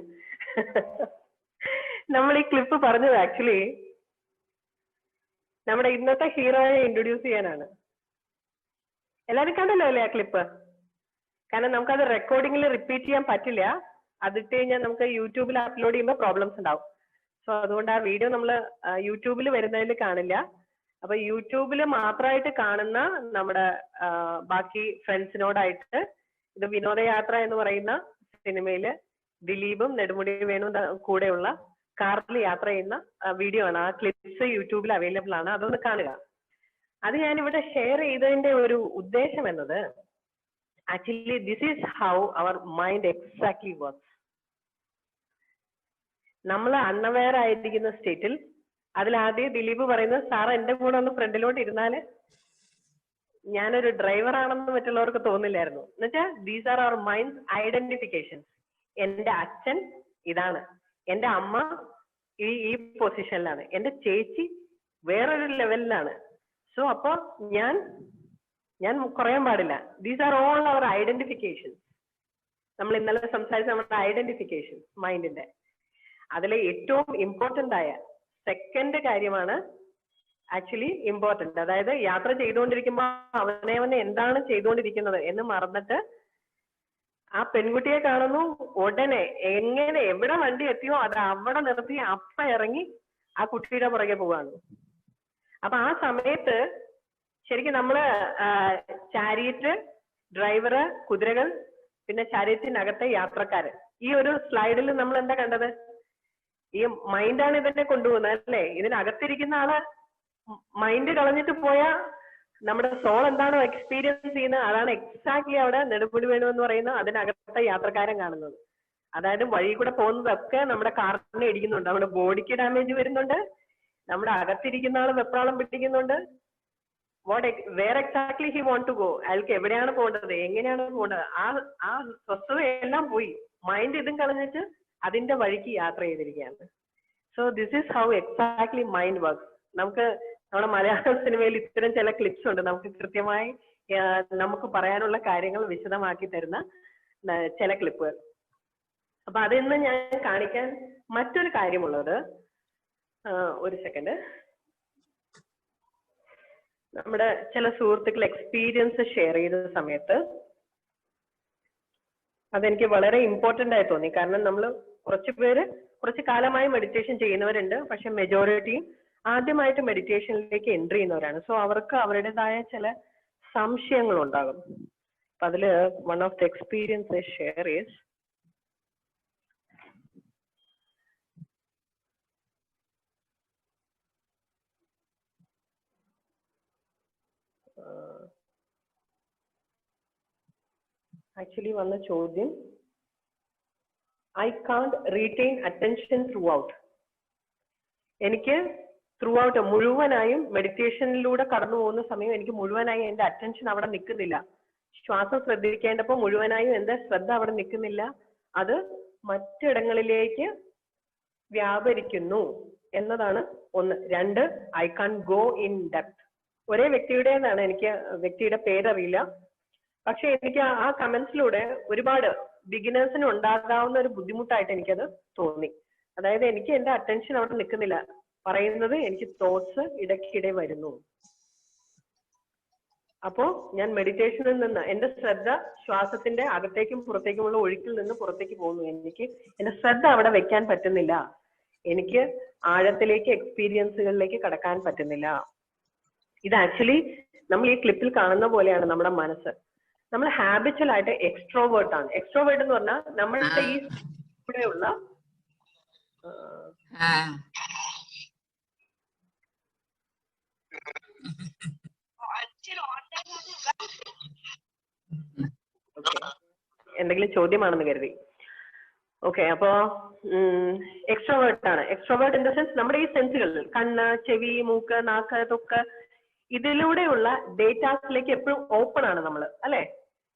നമ്മൾ ഈ ക്ലിപ്പ് പറഞ്ഞത് ആക്ച്വലി നമ്മുടെ ഇന്നത്തെ ഹീറോയെ ഇൻട്രൊഡ്യൂസ് ചെയ്യാനാണ്. എല്ലാവരും കണ്ടല്ലോ അല്ലേ ആ ക്ലിപ്പ്? കാരണം നമുക്കത് റെക്കോർഡിംഗിൽ റിപ്പീറ്റ് ചെയ്യാൻ പറ്റില്ല. അതിട്ട് കഴിഞ്ഞാൽ നമുക്ക് യൂട്യൂബിൽ അപ്ലോഡ് ചെയ്യുമ്പോൾ പ്രോബ്ലംസ് ഉണ്ടാവും. സോ അതുകൊണ്ട് ആ വീഡിയോ നമ്മൾ യൂട്യൂബിൽ വരുന്നതിൽ കാണില്ല. അപ്പൊ യൂട്യൂബിൽ മാത്രമായിട്ട് കാണുന്ന നമ്മുടെ ബാക്കി ഫ്രണ്ട്സിനോടായിട്ട് ഇത് വിനോദയാത്ര എന്ന് പറയുന്ന സിനിമയില് ദിലീപും നെടുമുടി വേണു കൂടെയുള്ള കാറിൽ യാത്ര ചെയ്യുന്ന വീഡിയോ ആണ്. ആ ക്ലിപ്സ് യൂട്യൂബിൽ അവൈലബിൾ ആണ്, അതൊന്ന് കാണുക. അത് ഞാനിവിടെ ഷെയർ ചെയ്തതിന്റെ ഒരു ഉദ്ദേശം എന്നത് actually this is how our mind exactly works. നമ്മൾ അൺഅവെയർ ആയിരിക്കുന്ന സ്റ്റേറ്റിൽ അതിലാദ്യം ദിലീപ് പറയുന്നത്, സാർ എന്റെ കൂടെ ഒന്ന് ഫ്രണ്ടിലോട്ട് ഇരുന്നാല് ഞാനൊരു ഡ്രൈവർ ആണെന്ന് മറ്റുള്ളവർക്ക് തോന്നില്ലായിരുന്നു. എന്നുവെച്ചാൽ these are our mind identifications. എന്റെ അച്ഛൻ ഇതാണ്, എന്റെ അമ്മ ഈ പൊസിഷനിലാണ്, എന്റെ ചേച്ചി വേറൊരു ലെവലിലാണ്. സോ അപ്പൊ ഞാൻ കുറയാൻ പാടില്ല. These are all our identifications. നമ്മൾ ഇന്നലെ സംസാരിച്ച നമ്മുടെ ഐഡന്റിഫിക്കേഷൻ മൈൻഡിന്റെ അതിലെ ഏറ്റവും ഇമ്പോർട്ടന്റ് ആയ സെക്കൻഡ് കാര്യമാണ് ആക്ച്വലി ഇമ്പോർട്ടന്റ്. അതായത് യാത്ര ചെയ്തുകൊണ്ടിരിക്കുമ്പോൾ അവനെ എന്താണ് ചെയ്തുകൊണ്ടിരിക്കുന്നത് എന്ന് മറന്നിട്ട് ആ പെൺകുട്ടിയെ കാണുന്നു, ഉടനെ എങ്ങനെ എവിടെ വണ്ടി എത്തിയോ അത് അവിടെ നിർത്തി അപ്പ ഇറങ്ങി ആ കുട്ടിയുടെ പുറകെ പോവാണ്. അപ്പൊ ആ സമയത്ത് ശരിക്കും നമ്മള് ചാരിയറ്റ്, ഡ്രൈവറ്, കുതിരകൾ, പിന്നെ ചാരിയറ്റിനകത്തെ യാത്രക്കാര്, ഈ ഒരു സ്ലൈഡിൽ നമ്മൾ എന്താ കണ്ടത്? ഈ മൈൻഡാണ് ഇതിനെ കൊണ്ടുപോകുന്നത് അല്ലേ? ഇതിനകത്തിരിക്കുന്ന ആള് മൈൻഡ് കളഞ്ഞിട്ട് പോയാ നമ്മുടെ സോൾ എന്താണോ എക്സ്പീരിയൻസ് ചെയ്യുന്നത് അതാണ് എക്സാക്ട്ലി അവിടെ നെടുമുടി വേണു എന്ന് പറയുന്ന അതിനകത്തെ യാത്രക്കാരൻ കാണുന്നത്. അതായത് വഴി കൂടെ പോകുന്നതൊക്കെ നമ്മുടെ കാറിനെ ഇടിക്കുന്നുണ്ട്, നമ്മുടെ ബോഡിക്ക് ഡാമേജ് വരുന്നുണ്ട്, നമ്മുടെ അകത്തിരിക്കുന്ന ആള് വെപ്രാളം പിടിക്കുന്നുണ്ട്. Where exactly he want to go, അയാൾക്ക് എവിടെയാണ് പോകേണ്ടത്, എങ്ങനെയാണ് പോകേണ്ടത്, ആ സ്വസ്ഥതയെല്ലാം പോയി. മൈൻഡ് ഇതും കളഞ്ഞിട്ട് അതിന്റെ വഴിക്ക് യാത്ര ചെയ്തിരിക്കുകയാണ്. So this is how exactly mind works. നമുക്ക് നമ്മുടെ മലയാളം സിനിമയിൽ ഇത്തരം ചില ക്ലിപ്സ് ഉണ്ട്, നമുക്ക് കൃത്യമായി നമുക്ക് പറയാനുള്ള കാര്യങ്ങൾ വിശദമാക്കി തരുന്ന ചില ക്ലിപ്പുകൾ. അപ്പൊ അതിന്ന് ഞാൻ കാണിക്കാൻ മറ്റൊരു കാര്യമുള്ളത്, ഒരു സെക്കൻഡ്, നമ്മുടെ ചില സുഹൃത്തുക്കൾ എക്സ്പീരിയൻസ് ഷെയർ ചെയ്ത സമയത്ത് അതെനിക്ക് വളരെ ഇമ്പോർട്ടന്റ് ആയി തോന്നി. കാരണം നമ്മൾ കുറച്ച് കാലമായി മെഡിറ്റേഷൻ ചെയ്യുന്നവരുണ്ട്, പക്ഷെ മെജോറിറ്റിയും ആദ്യമായിട്ട് മെഡിറ്റേഷനിലേക്ക് എൻട്രി ചെയ്യുന്നവരാണ്. സോ അവർക്ക് അവരുടേതായ ചില സംശയങ്ങൾ ഉണ്ടാകും. അപ്പൊ അതില് one of the experience share is, actually വന്ന ചോദ്യം, I can't retain attention through out. എനിക്ക് ത്രൂ ഔട്ട് മുഴുവനായും മെഡിറ്റേഷനിലൂടെ കടന്നു പോകുന്ന സമയം എനിക്ക് മുഴുവനായും എന്റെ അറ്റൻഷൻ അവിടെ നിൽക്കുന്നില്ല. ശ്വാസം ശ്രദ്ധിക്കേണ്ടപ്പോൾ മുഴുവനായും എന്റെ ശ്രദ്ധ അവിടെ നിൽക്കുന്നില്ല, അത് മറ്റിടങ്ങളിലേക്ക് വ്യാപരിക്കുന്നു എന്നതാണ് ഒന്ന്. രണ്ട്, I can go in depth. ഒരേ വ്യക്തിയുടേതാണ്, എനിക്ക് വ്യക്തിയുടെ പേരറിയില്ല, പക്ഷെ എനിക്ക് ആ കമന്റ്സിലൂടെ ഒരുപാട് ബിഗിനേഴ്സിന് ഉണ്ടാകാവുന്ന ഒരു ബുദ്ധിമുട്ടായിട്ട് എനിക്കത് തോന്നി. അതായത് എനിക്ക് എന്റെ അറ്റൻഷൻ അവിടെ നിൽക്കുന്നില്ല, പറയുന്നത് എനിക്ക് തോട്ട്സ് ഇടയ്ക്കിടെ വരുന്നു. അപ്പോ ഞാൻ മെഡിറ്റേഷനിൽ നിന്ന് എന്റെ ശ്രദ്ധ ശ്വാസത്തിന്റെ അകത്തേക്കും പുറത്തേക്കുമുള്ള ഒഴുക്കിൽ നിന്ന് പുറത്തേക്ക് പോകുന്നു. എനിക്ക് എന്റെ ശ്രദ്ധ അവിടെ വെക്കാൻ പറ്റുന്നില്ല, എനിക്ക് ആഴത്തിലേക്ക് എക്സ്പീരിയൻസുകളിലേക്ക് കടക്കാൻ പറ്റുന്നില്ല. ഇത് ആക്ച്വലി നമ്മൾ ഈ ക്ലിപ്പിൽ കാണുന്ന പോലെയാണ് നമ്മുടെ മനസ്സ്. നമ്മൾ ഹാബിച്വൽ ആയിട്ട് എക്സ്ട്രോവേർട്ട് ആണ്. എക്സ്ട്രോവേർട്ട് എന്ന് പറഞ്ഞാൽ നമ്മളുടെ ഈ കൂടെയുള്ള എന്തെങ്കിലും ചോദ്യമാണെന്ന് കരുതി. ഓക്കെ, അപ്പോ എക്സ്ട്രോവേർട്ട് ആണ്. എക്സ്ട്രോവേർട്ട് ഇൻ ദ സെൻസ് നമ്മുടെ ഈ സെൻസുകൾ, കണ്ണ്, ചെവി, മൂക്ക്, നാക്ക്, തൊക്ക്, ഇതിലൂടെയുള്ള ഡേറ്റാസിലേക്ക് എപ്പോഴും ഓപ്പൺ ആണ് നമ്മൾ, അല്ലെ?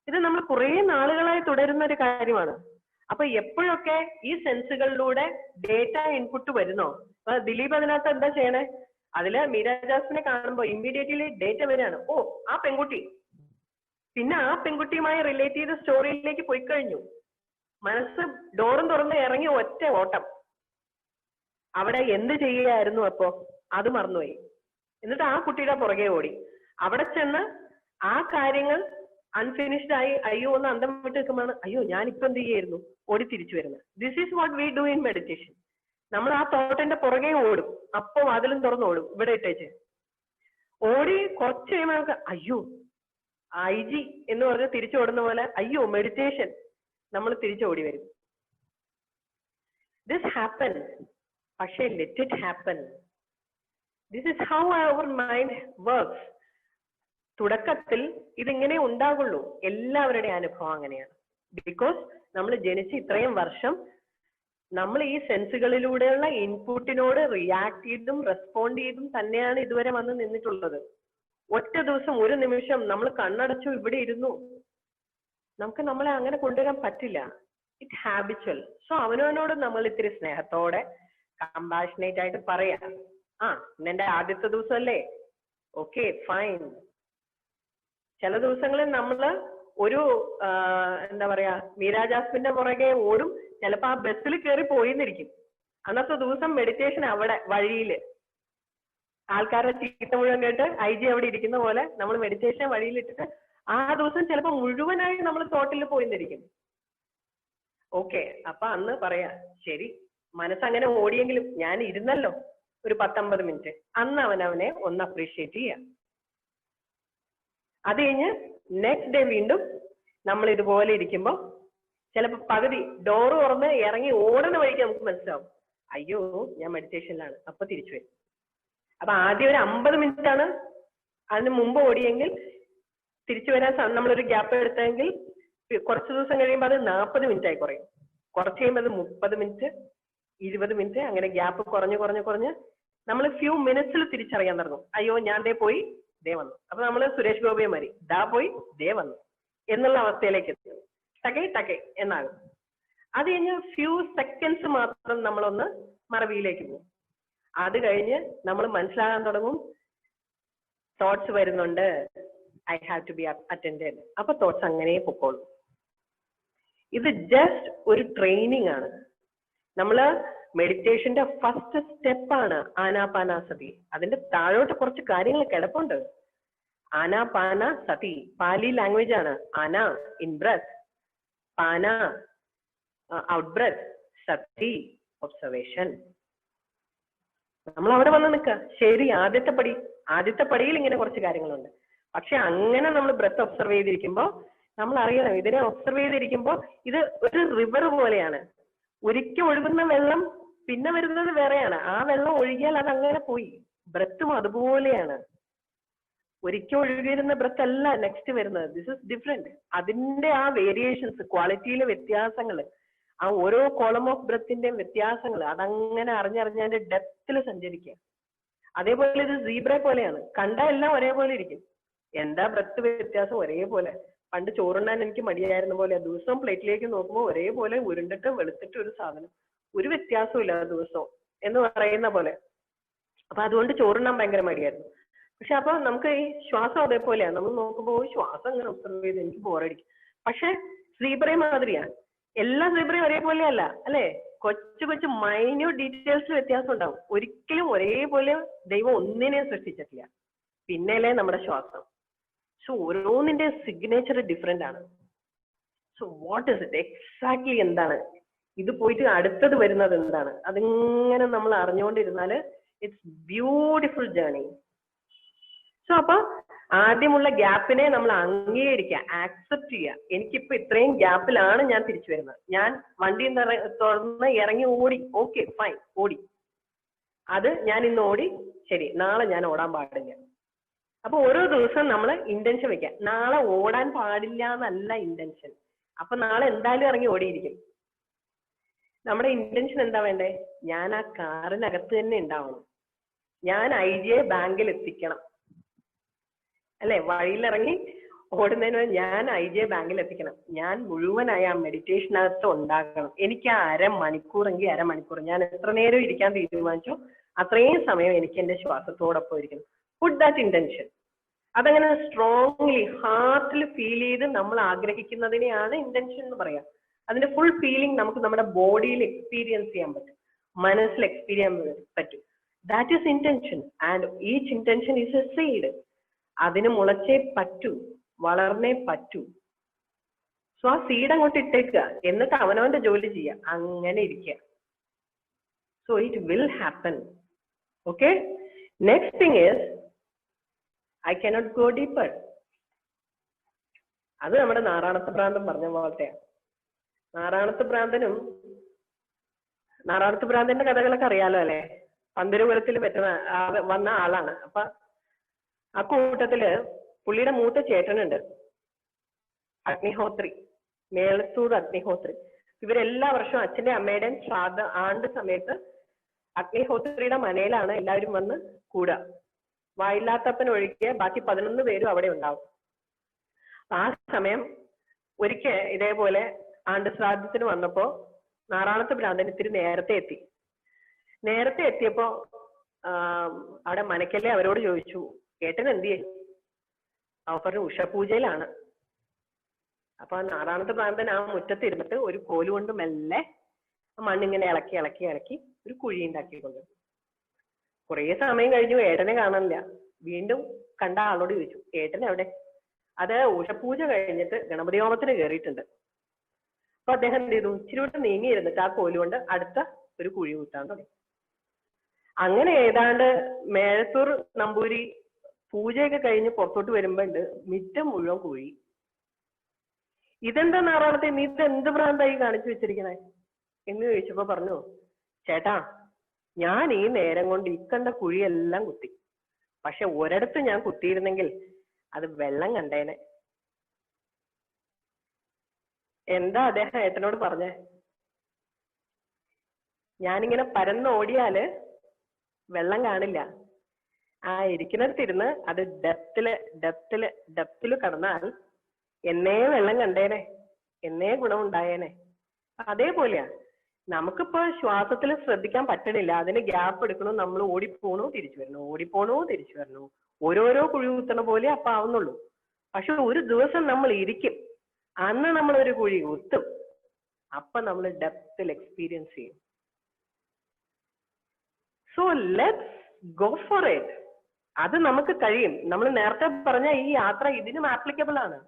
ഇത് നമ്മൾ കുറെ നാളുകളായി തുടരുന്ന ഒരു കാര്യമാണ്. അപ്പൊ എപ്പോഴൊക്കെ ഈ സെൻസുകളിലൂടെ ഡേറ്റ ഇൻപുട്ട് വരുന്നോ, അപ്പൊ ദിലീപ് അതിനകത്ത് എന്താ ചെയ്യണേ? അതില് മീര ജാസ്മിനെ കാണുമ്പോ ഇമ്മീഡിയറ്റ്ലി ഡേറ്റ വരികയാണ്, ഓ ആ പെൺകുട്ടി, പിന്നെ ആ പെൺകുട്ടിയുമായി റിലേറ്റ് ചെയ്ത സ്റ്റോറിയിലേക്ക് പോയി കഴിഞ്ഞു. മനസ്സ് ഡോറും തുറന്ന് ഇറങ്ങി ഒറ്റ ഓട്ടം. അവിടെ എന്ത് ചെയ്യുകയായിരുന്നു അപ്പോ? അത് മറന്നുപോയി. എന്നിട്ട് ആ കുട്ടിയുടെ പുറകെ ഓടി. അവിടെ ചെന്ന് ആ കാര്യങ്ങൾ അൺഫിനിഷ്ഡ് ആയി അയ്യോ ഒന്ന് അന്തം വിട്ട് നിൽക്കുമ്പോഴാണ് അയ്യോ ഞാൻ ഇപ്പൊ എന്ത് ചെയ്യായിരുന്നു ഓടി തിരിച്ചു വരുന്നത്. This is what we do in meditation. നമ്മൾ ആ തോട്ടിന്റെ പുറകെ ഓടും, അപ്പം അതിലും തുറന്ന് ഓടും, ഇവിടെ ഇട്ടേച്ച് ഓടി കുറച്ച് കഴിയുമ്പോൾ നമുക്ക് അയ്യോ IG എന്ന് പറഞ്ഞ് തിരിച്ചോടുന്ന പോലെ അയ്യോ മെഡിറ്റേഷൻ, നമ്മൾ തിരിച്ചോടി വരും. ദിസ് ഹാപ്പൻ, പക്ഷേ let it happen. This is how our mind works. തുടക്കത്തിൽ ഇതിങ്ങനെ ഉണ്ടാകുള്ളൂ. എല്ലാവരുടെയും അനുഭവം അങ്ങനെയാണ്. ബിക്കോസ് നമ്മൾ ജനിച്ച് ഇത്രയും വർഷം നമ്മൾ ഈ സെൻസുകളിലൂടെയുള്ള ഇൻപുട്ടിനോട് റിയാക്ട് ചെയ്തും റെസ്പോണ്ട് ചെയ്തും തന്നെയാണ് ഇതുവരെ വന്ന് നിന്നിട്ടുള്ളത്. ഒറ്റ ദിവസം ഒരു നിമിഷം നമ്മൾ കണ്ണടച്ചു ഇവിടെ ഇരുന്നു, നമുക്ക് നമ്മളെ അങ്ങനെ കൊണ്ടുവരാൻ പറ്റില്ല. It habitual. സോ അവനവനോട് നമ്മൾ ഇത്തിരി സ്നേഹത്തോടെ കമ്പാഷനേറ്റ് ആയിട്ട് പറയാം, ഇന്നെന്റെ ആദ്യത്തെ ദിവസമല്ലേ, ഓക്കെ ഫൈൻ. ചില ദിവസങ്ങളിൽ നമ്മള് ഒരു എന്താ പറയാ മീരാ ജാസ്മിന്റെ പുറകെ ഓടും, ചിലപ്പോ ആ ബസ്സിൽ കയറി പോയിന്നിരിക്കും. അന്നത്തെ ദിവസം മെഡിറ്റേഷൻ അവിടെ വഴിയില് ആൾക്കാരുടെ ചീത്ത മുഴുവൻ കേട്ട് IG അവിടെ ഇരിക്കുന്ന പോലെ നമ്മൾ മെഡിറ്റേഷൻ വഴിയിലിട്ടിട്ട് ആ ദിവസം ചിലപ്പോ മുഴുവനായി നമ്മൾ തോട്ടിൽ പോയിന്നിരിക്കും. ഓക്കെ, അപ്പൊ അന്ന് പറയാ ശരി മനസ്സങ്ങനെ ഓടിയെങ്കിലും ഞാൻ ഇരുന്നല്ലോ ഒരു 10-50 മിനിറ്റ്, അന്ന് അവനവനെ ഒന്ന് അപ്രീഷിയേറ്റ് ചെയ്യാം. അത് കഴിഞ്ഞ് നെക്സ്റ്റ് ഡേ വീണ്ടും നമ്മൾ ഇതുപോലെ ഇരിക്കുമ്പോ ചിലപ്പോ പകുതി ഡോറ് തുറന്ന് ഇറങ്ങി ഓടുന്ന വഴിക്ക് നമുക്ക് മനസ്സിലാവും അയ്യോ ഞാൻ മെഡിറ്റേഷനിലാണ്, അപ്പൊ തിരിച്ചു വരും. അപ്പൊ ആദ്യം ഒരു 50 മിനിറ്റ് ആണ് അതിന് മുമ്പ് ഓടിയെങ്കിൽ തിരിച്ചു വരാൻ നമ്മളൊരു ഗ്യാപ്പ് എടുത്തെങ്കിൽ കുറച്ച് ദിവസം കഴിയുമ്പോൾ അത് 40 മിനിറ്റ് ആയി കുറയും. കുറച്ച് കഴിയുമ്പോൾ അത് 30 മിനിറ്റ് 20 മിനിറ്റ് അങ്ങനെ ഗ്യാപ്പ് കുറഞ്ഞ് നമ്മൾ ഫ്യൂ മിനിറ്റ്സിൽ തിരിച്ചറിയാൻ തുടങ്ങും അയ്യോ ഞാൻ ദേ പോയി ദേ വന്നു. അപ്പൊ നമ്മൾ സുരേഷ് ഗോപിയെ മാറി ദാ പോയി ദേ വന്നു എന്നുള്ള അവസ്ഥയിലേക്ക് എത്തും. ടകെ എന്നാകും. അത് കഴിഞ്ഞ് ഫ്യൂ സെക്കൻഡ്സ് മാത്രം നമ്മളൊന്ന് മറവിയിലേക്ക് പോകും. അത് കഴിഞ്ഞ് നമ്മൾ മനസ്സിലാകാൻ തുടങ്ങും തോട്ട്സ് വരുന്നുണ്ട്, I have to be attended. അപ്പൊ തോട്ട്സ് അങ്ങനെ പൊക്കോളും. ഇത് ജസ്റ്റ് ഒരു ട്രെയിനിങ് ആണ്. നമ്മള് മെഡിറ്റേഷന്റെ ഫസ്റ്റ് സ്റ്റെപ്പാണ് ആനാപാനസതി. അതിന്റെ താഴോട്ട് കുറച്ച് കാര്യങ്ങൾ കിടപ്പുണ്ട്. ആനാപാന സതി പാലി ലാംഗ്വേജ് ആണ്. ആന ഇൻ ബ്രത്ത്, പാന ഔട്ട് ബ്രത്ത്, സതി ഒബ്സർവേഷൻ. നമ്മൾ അവിടെ വന്ന് നിൽക്കുക. ശരി, ആദ്യത്തെ പടിയിൽ ഇങ്ങനെ കുറച്ച് കാര്യങ്ങളുണ്ട്. പക്ഷെ അങ്ങനെ നമ്മൾ ബ്രത്ത് ഒബ്സർവ് ചെയ്തിരിക്കുമ്പോ നമ്മൾ അറിയണം, ഇതിനെ ഒബ്സർവ് ചെയ്തിരിക്കുമ്പോ ഇത് ഒരു റിവർ പോലെയാണ്. ഒരിക്കൽ ഒഴുകുന്ന വെള്ളം പിന്നെ വരുന്നത് വേറെയാണ്. ആ വെള്ളം ഒഴുകിയാൽ അത് അങ്ങനെ പോയി. ബ്രത്തും അതുപോലെയാണ്. ഒരിക്കൽ ഒഴുകിയിരുന്ന ബ്രത്ത് അല്ല നെക്സ്റ്റ് വരുന്നത്. This is different. അതിന്റെ ആ വേരിയേഷൻസ്, ക്വാളിറ്റിയിലെ വ്യത്യാസങ്ങൾ, ആ ഓരോ കോളം ഓഫ് ബ്രത്തിന്റെയും വ്യത്യാസങ്ങൾ അതങ്ങനെ അറിഞ്ഞതിന്റെ ഡെപ്തിൽ സഞ്ചരിക്കുക. അതേപോലെ ഇത് സീബ്ര പോലെയാണ്. കണ്ട എല്ലാം ഒരേപോലെ ഇരിക്കും. എന്താ ബ്രത്ത് വ്യത്യാസം? ഒരേപോലെ. പണ്ട് ചോറുണ്ണാൻ എനിക്ക് മടിയായിരുന്ന പോലെ ദിവസവും പ്ലേറ്റിലേക്ക് നോക്കുമ്പോൾ ഒരേപോലെ ഉരുണ്ടിട്ട് വെളുത്തിട്ട് ഒരു സാധനം, ഒരു വ്യത്യാസവും ഇല്ല ദിവസവും എന്ന് പറയുന്ന പോലെ. അപ്പൊ അതുകൊണ്ട് ചോറുണ്ണാൻ ഭയങ്കര മടിയായിരുന്നു. പക്ഷെ അപ്പൊ നമുക്ക് ഈ ശ്വാസം അതേപോലെയാണ്. നമ്മൾ നോക്കുമ്പോൾ ശ്വാസം ഇങ്ങനെ ഒബ്സർവ് ചെയ്ത് എനിക്ക് ബോറടിക്കും. പക്ഷെ സീബ്രയും മാതിരിയാണ്. എല്ലാ സീബ്രയും ഒരേപോലെയല്ല അല്ലെ? കൊച്ചു മൈന്യൂട്ട് ഡീറ്റെയിൽസ് വ്യത്യാസം ഉണ്ടാവും. ഒരിക്കലും ഒരേപോലെ ദൈവം ഒന്നിനെയും സൃഷ്ടിച്ചിട്ടില്ല. പിന്നെയല്ലേ നമ്മുടെ ശ്വാസം. സോ ഓരോന്നിന്റെ സിഗ്നേച്ചർ ഡിഫറെന്റ് ആണ്. So what is it exactly? എന്താണ് ഇത്? പോയിട്ട് അടുത്തത് വരുന്നത് എന്താണ്? അതിങ്ങനെ നമ്മൾ അറിഞ്ഞുകൊണ്ടിരുന്നാല് ഇറ്റ്സ് ബ്യൂട്ടിഫുൾ ജേർണി. സോ അപ്പൊ ആദ്യമുള്ള ഗ്യാപ്പിനെ നമ്മൾ അംഗീകരിക്കുക, ആക്സെപ്റ്റ് ചെയ്യുക. എനിക്കിപ്പോ ഇത്രയും ഗ്യാപ്പിലാണ് ഞാൻ തിരിച്ചു വരുന്നത്. ഞാൻ വണ്ടിയും തുറന്ന് ഇറങ്ങി ഓടി, ഓക്കെ ഫൈൻ, ഓടി. അത് ഞാൻ ഇന്ന് ഓടി, ശരി, നാളെ ഞാൻ ഓടാൻ പാടില്ല. അപ്പൊ ഓരോ ദിവസവും നമ്മൾ ഇന്റൻഷൻ വെക്കാം. നാളെ ഓടാൻ പാടില്ല എന്നല്ല ഇന്റൻഷൻ. അപ്പൊ നാളെ എന്തായാലും ഇറങ്ങി ഓടിയിരിക്കും. നമ്മുടെ ഇന്റൻഷൻ എന്താ വേണ്ടേ? ഞാൻ ആ കാറിനകത്ത് തന്നെ ഉണ്ടാവണം. ഞാൻ IG ബാങ്കിൽ എത്തിക്കണം അല്ലെ? വഴിയിലിറങ്ങി ഓടുന്നതിന് ഞാൻ IG ബാങ്കിൽ എത്തിക്കണം. ഞാൻ മുഴുവനായി ആ മെഡിറ്റേഷനകത്ത് ഉണ്ടാകണം. എനിക്ക് ആ അരമണിക്കൂറെങ്കിൽ അരമണിക്കൂർ ഞാൻ എത്ര നേരം ഇരിക്കാൻ തീരുമാനിച്ചോ അത്രയും സമയം എനിക്ക് എന്റെ ശ്വാസത്തോടൊപ്പം ഇരിക്കണം. Put that intention. അതങ്ങനെ സ്ട്രോങ്ലി ഹാർട്ടിൽ ഫീൽ ചെയ്ത് നമ്മൾ ആഗ്രഹിക്കുന്നതിനെയാണ് ഇന്റൻഷൻ എന്ന് പറയാം. അതിന്റെ ഫുൾ ഫീലിംഗ് നമുക്ക് നമ്മുടെ ബോഡിയിൽ എക്സ്പീരിയൻസ് ചെയ്യാൻ പറ്റും, മനസ്സിൽ എക്സ്പീരിയൻസ് ചെയ്യാൻ പറ്റും. That is intention. And each intention is A seed. അതിന് മുളച്ചേ പറ്റൂ. വളർന്നേ പറ്റൂ. സോ ആ സീഡ് അങ്ങോട്ട് ഇട്ടേക്കുക, എന്നിട്ട് അവനവന്റെ ജോലി ചെയ്യുക, അങ്ങനെ ഇരിക്കുക. So it will happen. Okay, next thing is I cannot go deeper. അത് നമ്മുടെ നാറാണത്ത് ഭ്രാന്തൻ പറഞ്ഞ പോലത്തെയാണ്. നാറാണത്ത് ഭ്രാന്തന്റെ കഥകളൊക്കെ അറിയാലോ അല്ലെ? പന്തിരുകുലത്തിൽ വന്ന ആളാണ്. അപ്പൊ ആ കൂട്ടത്തില് പുള്ളിയുടെ മൂത്ത ചേട്ടനുണ്ട്, അഗ്നിഹോത്രി, മേളത്തൂർ അഗ്നിഹോത്രി. ഇവരെല്ലാ വർഷവും അച്ഛന്റെ അമ്മയുടെയും ആണ്ട് സമയത്ത് അഗ്നിഹോത്രിയുടെ മനയിലാണ് എല്ലാവരും വന്ന് കൂടുക. വായില്ലാത്തപ്പൻ ഒഴികെ ബാക്കി 11 പേരും അവിടെ ഉണ്ടാവും. ആ സമയം ഒരിക്കൽ ഇതേപോലെ ആണ്ട് ശ്രാദ്ധത്തിന് വന്നപ്പോ നാറാണത്ത് ഭ്രാന്തൻ ഇത്തിരി നേരത്തെ എത്തിയപ്പോ അവിടെ മനക്കല്ലേ അവരോട് ചോദിച്ചു, ഏട്ടൻ എന്തിയെ? അവർ പറഞ്ഞു ഉഷപൂജയിലാണ്. അപ്പൊ നാറാണത്ത് ഭ്രാന്തൻ ആ മുറ്റത്ത് ഇരുന്നിട്ട് ഒരു കോലുകൊണ്ട് മെല്ലെ മണ്ണിങ്ങനെ ഇളക്കി ഒരു കുഴി ഉണ്ടാക്കിക്കൊണ്ട്. കുറെ സമയം കഴിഞ്ഞു, ഏട്ടനെ കാണാനില്ല. വീണ്ടും കണ്ട ആളോട് ചോദിച്ചു, ഏട്ടൻ എവിടെ? അത് ഉഷപൂജ കഴിഞ്ഞിട്ട് ഗണപതി ഹോമത്തിന് കയറിയിട്ടുണ്ട്. അപ്പൊ അദ്ദേഹം എന്ത് ചെയ്തു, ഇച്ചിരി കൂടെ നീങ്ങി ഇരുന്നിട്ട് ആ കോലുകൊണ്ട് അടുത്ത ഒരു കുഴി കുത്താൻ തുടങ്ങി. അങ്ങനെ ഏതാണ്ട് മേഴത്തൂർ നമ്പൂരി പൂജയൊക്കെ കഴിഞ്ഞ് പുറത്തോട്ട് വരുമ്പോണ്ട് മിറ്റം മുഴുവൻ കുഴി. ഇതെന്താ നാറാണത്തെ, നീ ഇത് എന്ത് ഭ്രാന്തായി കാണിച്ചു വെച്ചിരിക്കണേ എന്ന് ചോദിച്ചപ്പോ പറഞ്ഞു, ചേട്ടാ ഞാൻ ഈ നേരം കൊണ്ട് ഇക്കണ്ട കുഴിയെല്ലാം കുത്തി, പക്ഷെ ഒരിടത്ത് ഞാൻ കുത്തിയിരുന്നെങ്കിൽ അത് വെള്ളം കണ്ടേനെ. എന്താ അദ്ദേഹം ഏട്ടനോട് പറഞ്ഞേ? ഞാനിങ്ങനെ പരന്നോടിയാല് വെള്ളം കാണില്ല, ആ ഇരിക്കുന്നിടത്തിരുന്ന് അത് ഡെപ്തില് കടന്നാൽ എന്നേ വെള്ളം കണ്ടേനെ, എന്നേ ഗുണമുണ്ടായേനെ. അതേപോലെയാ നമുക്കിപ്പോ ശ്വാസത്തിൽ ശ്രദ്ധിക്കാൻ പറ്റണില്ല, അതിന് ഗ്യാപ്പ് എടുക്കണു, നമ്മൾ ഓടിപ്പോണു തിരിച്ചു വരണു, ഓരോരോ കുഴി കുത്തണ പോലെ അപ്പൊ ആവുന്നുള്ളൂ. പക്ഷെ ഒരു ദിവസം നമ്മൾ ഇരിക്കും, അന്ന് നമ്മൾ ഒരു കുഴി കുത്തും, അപ്പൊ നമ്മൾ ഡെപ്തിൽ എക്സ്പീരിയൻസ് ചെയ്യും. So let's go for it. അത് നമുക്ക് കഴിയും. നമ്മൾ നേരത്തെ പറഞ്ഞ ഈ യാത്ര ഇതിനും ആപ്ലിക്കബിൾ ആണ്.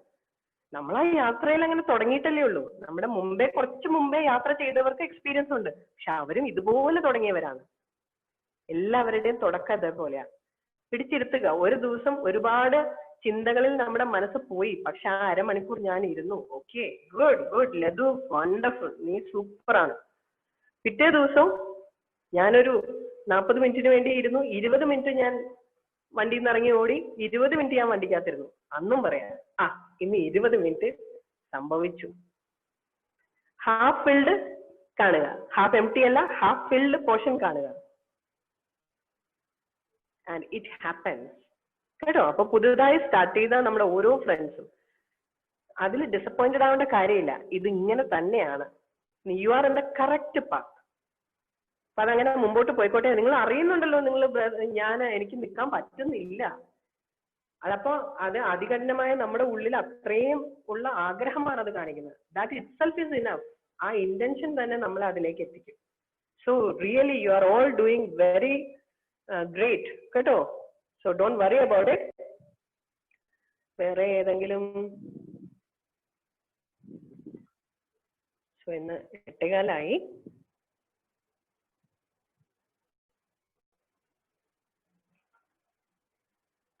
നമ്മൾ ആ യാത്രയിൽ അങ്ങനെ തുടങ്ങിയിട്ടല്ലേ ഉള്ളൂ. നമ്മുടെ കുറച്ച് മുമ്പേ യാത്ര ചെയ്തവർക്ക് എക്സ്പീരിയൻസ് ഉണ്ട്, പക്ഷെ അവരും ഇതുപോലെ തുടങ്ങിയവരാണ്. എല്ലാവരുടെയും തുടക്കം അതേപോലെയാ. പിടിച്ചിരുത്തുക. ഒരു ദിവസം ഒരുപാട് ചിന്തകളിൽ നമ്മുടെ മനസ്സ് പോയി, പക്ഷെ ആ അരമണിക്കൂർ ഞാൻ ഇരുന്നു. ഓക്കെ, ഗുഡ് ലഡു, വണ്ടർഫുൾ, നീ സൂപ്പറാണ്. പിറ്റേ ദിവസം ഞാനൊരു 40 മിനിറ്റിന് വേണ്ടി ഇരുന്നു, 20 മിനിറ്റ് ഞാൻ വണ്ടിയിൽ നിന്ന് ഇറങ്ങി ഓടി, 20 മിനിറ്റ് ഞാൻ വണ്ടിക്കകത്തിരുന്നു. അന്നും പറയാം, ഇന്ന് 20 മിനിറ്റ് സംഭവിച്ചു. ഹാഫ് ഫിൽഡ് കാണുക, ഹാഫ് എംപ്റ്റി അല്ല, ഹാഫ് ഫിൽഡ് പോർഷൻ കാണുക. ആൻഡ് ഇറ്റ് ഹാപ്പൻസ് കേട്ടോ. അപ്പൊ പുതുതായി സ്റ്റാർട്ട് ചെയ്ത നമ്മുടെ ഓരോ ഫ്രണ്ട്സും അതിൽ ഡിസപ്പോയിന്റഡ് ആവേണ്ട കാര്യമില്ല. ഇത് ഇങ്ങനെ തന്നെയാണ്. You are in the correct path. അപ്പൊ അതങ്ങനെ മുമ്പോട്ട് പോയിക്കോട്ടെ. നിങ്ങൾ അറിയുന്നുണ്ടല്ലോ, എനിക്ക് നിൽക്കാൻ പറ്റുന്നില്ല. അതപ്പോ അത് അതികഠിനമായ നമ്മുടെ ഉള്ളിൽ അത്രയും ഉള്ള ആഗ്രഹമാണ് അത് കാണിക്കുന്നത്. That itself is enough. ആ ഇന്റൻഷൻ തന്നെ നമ്മളെ അതിലേക്ക് എത്തിക്കും. So really you are all doing very great കേട്ടോ. So don't worry about it. വേറെ ഏതെങ്കിലും? സോ ഇന്ന് 8:15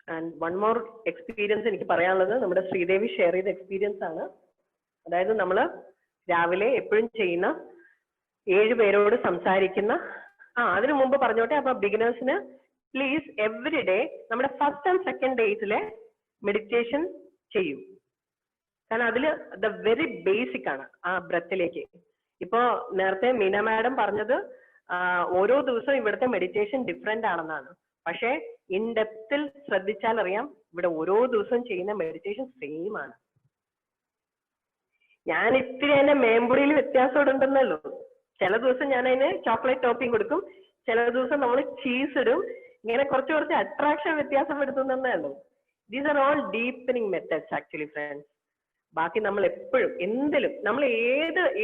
ആൻഡ് വൺ മോർ എക്സ്പീരിയൻസ് എനിക്ക് പറയാനുള്ളത് നമ്മുടെ ശ്രീദേവി ഷെയർ ചെയ്ത എക്സ്പീരിയൻസ് ആണ്. അതായത് നമ്മൾ രാവിലെ എപ്പോഴും ചെയ്യുന്ന 7 പേരോട് സംസാരിക്കുന്ന അതിനു മുമ്പ് പറഞ്ഞോട്ടെ. അപ്പൊ ബിഗിനേഴ്സിന് പ്ലീസ് എവറി ഡേ നമ്മുടെ ഫസ്റ്റ് ആൻഡ് സെക്കൻഡ് ഡേയ്സിലെ മെഡിറ്റേഷൻ ചെയ്യൂ. കാരണം അതില് ദ വെരി ബേസിക് ആണ് ആ ബ്രത്തിലേക്ക്. ഇപ്പോ നേരത്തെ മീന മാഡം പറഞ്ഞത് ഓരോ ദിവസവും ഇവിടുത്തെ മെഡിറ്റേഷൻ ഡിഫറെന്റ് ആണെന്നാണ്. പക്ഷെ ഇൻ ഡെപ്തിൽ ശ്രദ്ധിച്ചാൽ അറിയാം, ഇവിടെ ഓരോ ദിവസവും ചെയ്യുന്ന മെഡിറ്റേഷൻ സെയിം ആണ്. ഞാൻ ഇത്തിരി അതിന്റെ മേമ്പൊടിയിൽ വ്യത്യാസം ഉണ്ടെന്നല്ലോ. ചില ദിവസം ഞാൻ അതിന് ചോക്ലേറ്റ് ടോപ്പിംഗ് കൊടുക്കും, ചില ദിവസം നമ്മൾ ചീസ് ഇടും. ഇങ്ങനെ കുറച്ച് അട്രാക്ഷൻ വ്യത്യാസപ്പെടുത്തുന്നേ ഉള്ളൂ. These are all deepening methods actually friends. ബാക്കി നമ്മൾ എപ്പോഴും എന്തിലും നമ്മൾ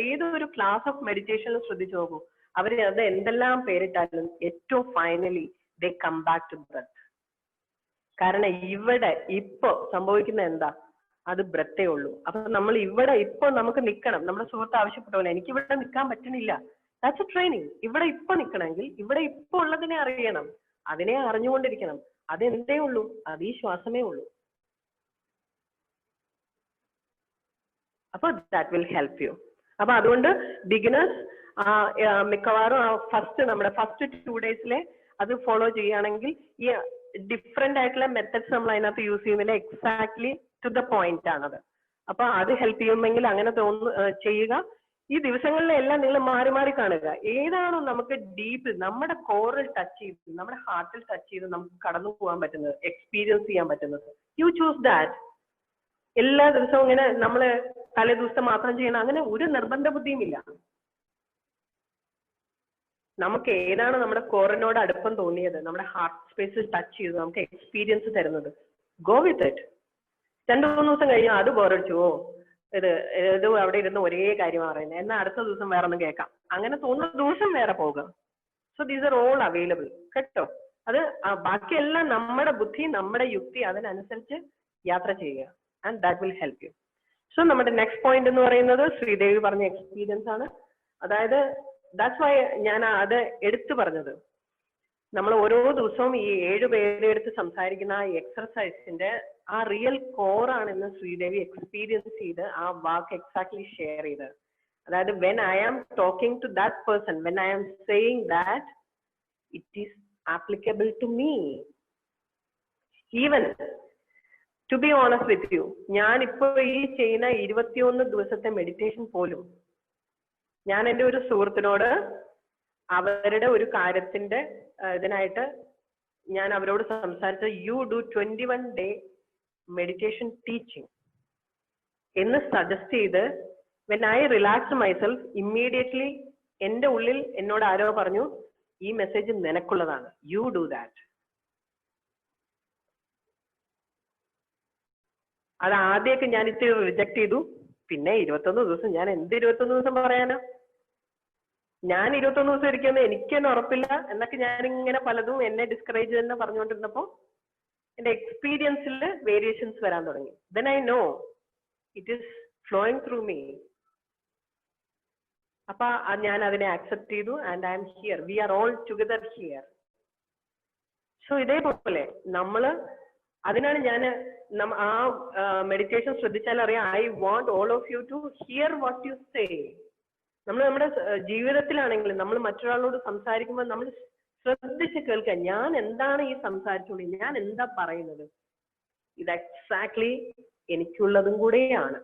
ഏതൊരു ക്ലാസ് ഓഫ് മെഡിറ്റേഷനിലും ശ്രദ്ധിച്ചു നോക്കൂ, അവര് അത് എന്തെല്ലാം പേരിട്ടാലും ഏറ്റവും finally they come back to breath. കാരണം ഇവിടെ ഇപ്പൊ സംഭവിക്കുന്ന എന്താ, അത് ബ്രത്തേ ഉള്ളൂ. അപ്പൊ നമ്മൾ ഇവിടെ ഇപ്പൊ നമുക്ക് നിൽക്കണം. നമ്മുടെ സുഹൃത്ത് ആവശ്യപ്പെട്ട പോലെ എനിക്ക് ഇവിടെ നിൽക്കാൻ പറ്റണില്ല, ദാറ്റ്സ് എ ട്രെയിനിങ്. ഇവിടെ ഇപ്പൊ നിൽക്കണമെങ്കിൽ ഇവിടെ ഇപ്പൊ ഉള്ളതിനെ അറിയണം, അതിനെ അറിഞ്ഞുകൊണ്ടിരിക്കണം. അതെന്തേ ഉള്ളൂ? അത് ഈ ശ്വാസമേ ഉള്ളൂ. അപ്പൊ ദാറ്റ് വിൽ ഹെൽപ്പ് യു. അപ്പൊ അതുകൊണ്ട് ബിഗിനേഴ്സ് മിക്കവാറും നമ്മുടെ ഫസ്റ്റ് 2 ഡേയ്സിലെ അത് ഫോളോ ചെയ്യുകയാണെങ്കിൽ ഈ ഡിഫറെന്റ് ആയിട്ടുള്ള മെത്തഡ്സ് നമ്മൾ അതിനകത്ത് യൂസ് ചെയ്യുന്നില്ല, എക്സാക്ട്ലി ടു ദ പോയിന്റ് ആണത്. അപ്പൊ അത് ഹെൽപ്പ് ചെയ്യുമെങ്കിൽ അങ്ങനെ ചെയ്യുക. ഈ ദിവസങ്ങളിലെല്ലാം നിങ്ങൾ മാറി മാറി കാണുക. ഏതാണോ നമുക്ക് ഡീപ്പ് നമ്മുടെ കോറിൽ ടച്ച് ചെയ്ത് നമ്മുടെ ഹാർട്ടിൽ ടച്ച് ചെയ്ത് നമുക്ക് കടന്നു പോകാൻ പറ്റുന്നത്, എക്സ്പീരിയൻസ് ചെയ്യാൻ പറ്റുന്നത്, യു ചൂസ് ദാറ്റ്. എല്ലാ ദിവസവും ഇങ്ങനെ നമ്മള് തലേ ദിവസം മാത്രം ചെയ്യണം അങ്ങനെ ഒരു നിർബന്ധ ബുദ്ധിയും ഇല്ല. നമുക്ക് ഏതാണ് നമ്മുടെ കോറിനോട് അടുപ്പം തോന്നിയത്, നമ്മുടെ ഹാർട്ട് സ്പേസിൽ ടച്ച് ചെയ്ത് നമുക്ക് എക്സ്പീരിയൻസ് തരുന്നത്, ഗോ വിത്ത് ഇറ്റ്. 2-3 ദിവസം കഴിഞ്ഞാൽ അത് ബോറടിച്ചു, ഇത് അവിടെ ഇരുന്ന് ഒരേ കാര്യമാണ് പറയുന്നത്, എന്നാൽ അടുത്ത ദിവസം വേറെ ഒന്നും കേൾക്കാം, അങ്ങനെ തോന്നുന്ന ദിവസം വേറെ പോകുക. So these are all available കേട്ടോ. അത് ബാക്കിയെല്ലാം നമ്മുടെ ബുദ്ധി നമ്മുടെ യുക്തി അതിനനുസരിച്ച് യാത്ര ചെയ്യുക. And that will help you. So നമ്മുടെ നെക്സ്റ്റ് പോയിന്റ് എന്ന് പറയുന്നത് ശ്രീദേവി പറഞ്ഞ എക്സ്പീരിയൻസ് ആണ്. അതായത് ദാറ്റ്സ് വൈ ഞാൻ അത് എടുത്തു പറഞ്ഞത്. നമ്മൾ ഓരോ ദിവസവും ഈ 7 പേരെ എടുത്ത് സംസാരിക്കുന്ന ആ എക്സർസൈസിന്റെ ആ റിയൽ കോറാണെന്ന് ശ്രീദേവി എക്സ്പീരിയൻസ് ചെയ്ത് ആ വാക്ക് എക്സാക്ട്ലി ഷെയർ ചെയ്ത്. അതായത് when I am talking to that person, when I am saying that it is applicable to me. Even to be honest with you, ഞാൻ ഇപ്പൊ ഈ ചെയ്യുന്ന 21 ദിവസത്തെ മെഡിറ്റേഷൻ പോലും ഞാൻ എൻ്റെ ഒരു സുഹൃത്തിനോട് അവരുടെ ഒരു കാര്യത്തിന്റെ ഇതിനായിട്ട് ഞാൻ അവരോട് സംസാരിച്ച you do 21 day meditation teaching എന്ന് സജസ്റ്റ് ചെയ്ത് when I relax myself immediately എൻ്റെ ഉള്ളിൽ എന്നോട് ആരോ പറഞ്ഞു ഈ മെസ്സേജ് നിനക്കുള്ളതാണ്, യു ഡു ദാറ്റ്. അത് ആദ്യമൊക്കെ ഞാൻ ഇത്തിരി റിജക്ട് ചെയ്തു. പിന്നെ 21 ദിവസം ഞാൻ എന്ത് 21 ദിവസം പറയാനാ, ഞാൻ 21 ദിവസം ഇരിക്കുന്നത് എനിക്ക് തന്നെ ഉറപ്പില്ല എന്നൊക്കെ ഞാനിങ്ങനെ പലതും എന്നെ ഡിസ്കറേജ് തന്നെ പറഞ്ഞുകൊണ്ടിരുന്നപ്പോ എന്റെ എക്സ്പീരിയൻസിൽ വേരിയേഷൻസ് വരാൻ തുടങ്ങി. Then I know it is flowing through me. അപ്പൊ ഞാൻ അതിനെ ആക്സെപ്റ്റ് ചെയ്തു. And I'm here, we are all together here. So ഇതേപോലെ നമ്മള് അതിനാണ് ഞാൻ ആ മെഡിറ്റേഷൻ ശ്രദ്ധിച്ചാൽ അറിയാം, I want all of you to hear what you say. നമ്മൾ നമ്മുടെ ജീവിതത്തിലാണെങ്കിലും നമ്മൾ മറ്റൊരാളോട് സംസാരിക്കുമ്പോൾ നമ്മൾ ശ്രദ്ധിച്ച് കേൾക്കുക, ഞാൻ എന്താണ് ഈ സംസാരിച്ചുകൊണ്ട് ഞാൻ എന്താ പറയുന്നത്, ഇത് എക്സാക്ട്ലി എനിക്കുള്ളതും കൂടെയാണ്.